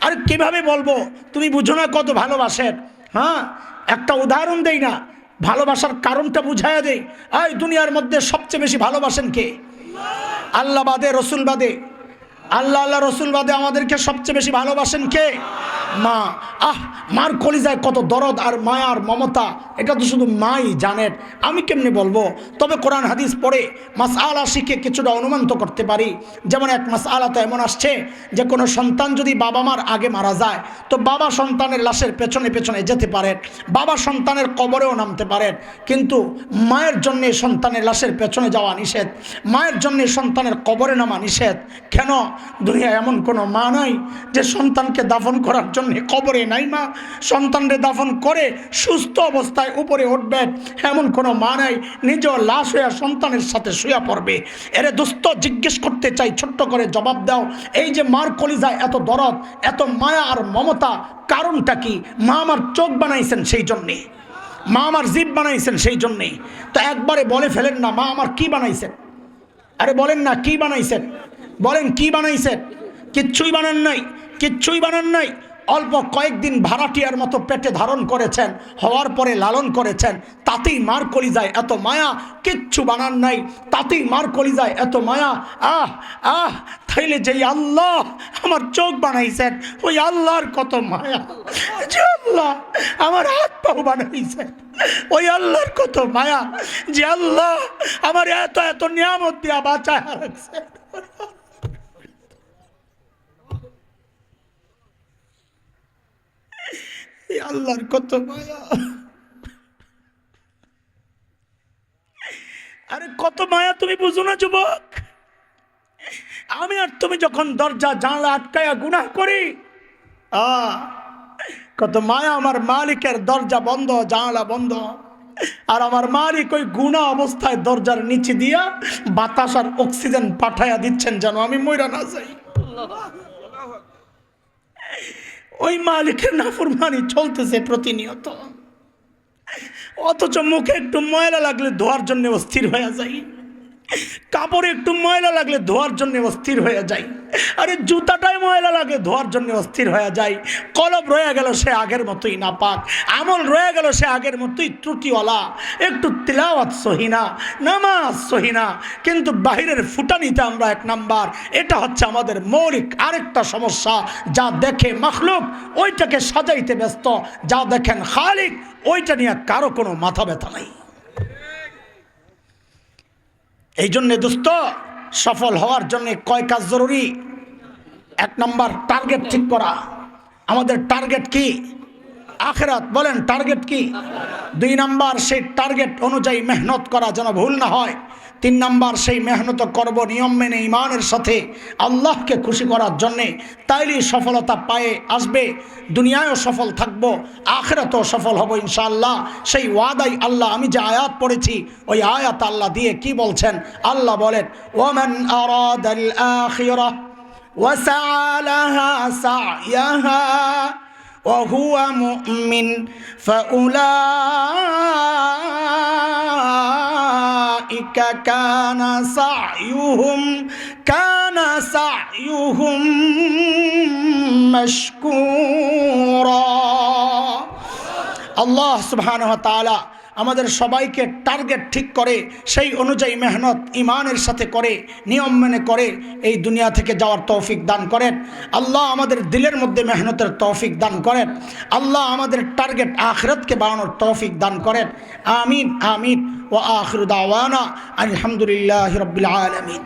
আরে কিভাবে বলবো, তুমি বুঝো না কত ভালোবাসেন। হ্যাঁ, একটা উদাহরণ দেই না, ভালোবাসার কারণটা বুঝাইয়া দেই। এই দুনিয়ার মধ্যে সবচেয়ে বেশি ভালোবাসেন কে? আল্লাহ বাদে, রসুল বাদে। আল্লাহ আল্লাহ রসুল বাদে আমাদেরকে সবচেয়ে বেশি ভালোবাসেন কে? মা। মার কলিজায় কত দরদ আর মায়া আর মমতা, এটা তো শুধু মাই জানেন, আমি কেমনে বলবো? তবে কোরআন হাদিস পড়ে মাসআলা শিখে কিছুটা অনুমান তো করতে পারি। যেমন এক মাসআলা তো এমন আসছে যে কোনো সন্তান যদি বাবা মার আগে মারা যায় তো বাবা সন্তানের লাশের পেছনে পেছনে যেতে পারেন, বাবা সন্তানের কবরেও নামতে পারেন, কিন্তু মায়ের জন্যে সন্তানের লাশের পেছনে যাওয়া নিষেধ, মায়ের জন্যে সন্তানের কবরে নামা নিষেধ। কেন? দুনিয়ায় এমন কোনো মা নাই যে সন্তানকে দাফন করার জন্য কবরে নাই মা, সন্তানকে দাফন করে সুস্থ অবস্থায় উপরে উঠবেন এমন কোনো মা নাই, নিজেও লাশ হয়ে সন্তানের সাথে শুয়ে পড়বে। এরে দোস্ত, জিজ্ঞেস করতে চাই, ছোট্ট করে জবাব দাও, এই যে মার কলিজায় এত দরদ, এত মায়া আর মমতা, কারণটা কি? মা আমার চোখ বানাইছেন সেই জন্যে, মা আমার জিভ বানাইছেন সেই জন্যে। তো একবারে বলে ফেলেন না মা আমার কি বানাইছেন? আরে বলেন না কি বানাইছেন, বলেন কি বানাইছেন? কিচ্ছুই বানান নাই, কিচ্ছুই বানান নাই। অল্প কয়েকদিন ভাড়াটিয়ার মতো পেটে ধারণ করেছেন, হওয়ার পরে লালন করেছেন, তাতেই মার কলিজায় এত মায়া। কিচ্ছু বানান নাই, তাতেই মার কলিজায় এত মায়া। তাইলে যেই আল্লাহ আমার চোখ বানাইছেন ওই আল্লাহর কত মায়া, যে আল্লাহ আমার হাত পাও বানাইছেন ওই আল্লাহর কত মায়া, যে আল্লাহ আমার এত এত নিয়ামত দিয়া বাঁচায় রাখছেন। আল্লাহর কত মায়া, আরে কত মায়া তুমি বুঝো না যুবক? আমি আর তুমি যখন দরজা জানলা আটকায়া গুনাহ করি, কত মায়া, আমার মালিকের দরজা বন্ধ, জানলা বন্ধ, আর আমার মালিক ওই গুনাহ অবস্থায় দরজার নিচে দিয়া বাতাস আর অক্সিজেন পাঠাইয়া দিচ্ছেন যেন আমি মইরা না যাই। ওই মালিকের নাফরমানি চলতেছে প্রতিনিয়ত, অথচ মুখে একটু ময়লা লাগলে ধোয়ার জন্য অস্থির হয়ে যায়, কাপড়ে একটু ময়লা লাগলে ধোয়ার জন্য অস্থির হয়ে যায়, আরে জুতাটাই ময়লা লাগে ধোয়ার জন্য অস্থির হয়ে যায়। কলব রয়ে গেল সে আগের মতোই নাপাক, আমল রয়ে গেল সে আগের মতোই ত্রুটিওয়ালা, একটু তিলাওয়াত সহিনা, নামাজ সহিনা, কিন্তু বাহিরের ফুটানিতে আমরা এক নাম্বার। এটা হচ্ছে আমাদের মৌলিক আরেকটা সমস্যা। যা দেখে মাখলুক ওইটাকে সাজাইতে ব্যস্ত, যা দেখেন খালিক ওইটা নিয়ে কারো কোনো মাথা ব্যথা নাই। এই জন্যে দোস্ত, সফল হওয়ার জন্য কয় কাজ জরুরি? এক নাম্বার টার্গেট ঠিক করা। আমাদের টার্গেট কি? আখিরাত। বলেন টার্গেট কি? 2 নাম্বার সেই টার্গেট অনুযায়ী মেহনত করা যেন ভুল না হয়। 3 নাম্বার সেই মেহনত করব নিয়ম মেনে ইমানের সাথে আল্লাহকে খুশি করার জন্যে, তাইলেই সফলতা পায়ে আসবে, দুনিয়ায়ও সফল থাকবো, আখিরাতেও সফল হব ইনশাআল্লাহ। সেই ওয়াদাই আল্লাহ, আমি যে আয়াত পড়েছি ওই আয়াত আল্লাহ দিয়ে কি বলছেন? আল্লাহ বলেন ওয়ামান আরাদাল আখিরাহ ওয়া সাআলাহা সা'য়াহা وهو مؤمن فأولئك উলাইকা কানা সাইয়ুহুম মাশকুরা। আল্লাহ সুবহানাহু ওয়া তাআলা আমাদের সবাইকে টার্গেট ঠিক করে সেই অনুযায়ী মেহনত ইমানের সাথে করে নিয়ম মেনে করে এই দুনিয়া থেকে যাওয়ার তৌফিক দান করেন। আল্লাহ আমাদের দিলের মধ্যে মেহনতের তৌফিক দান করেন। আল্লাহ আমাদের টার্গেট আখিরাতকে বাড়ানোর তৌফিক দান করেন। আমিন আমিন। ওয়া আখিরু দাওয়ানা আলহামদুলিল্লাহি রাব্বিল আলামিন।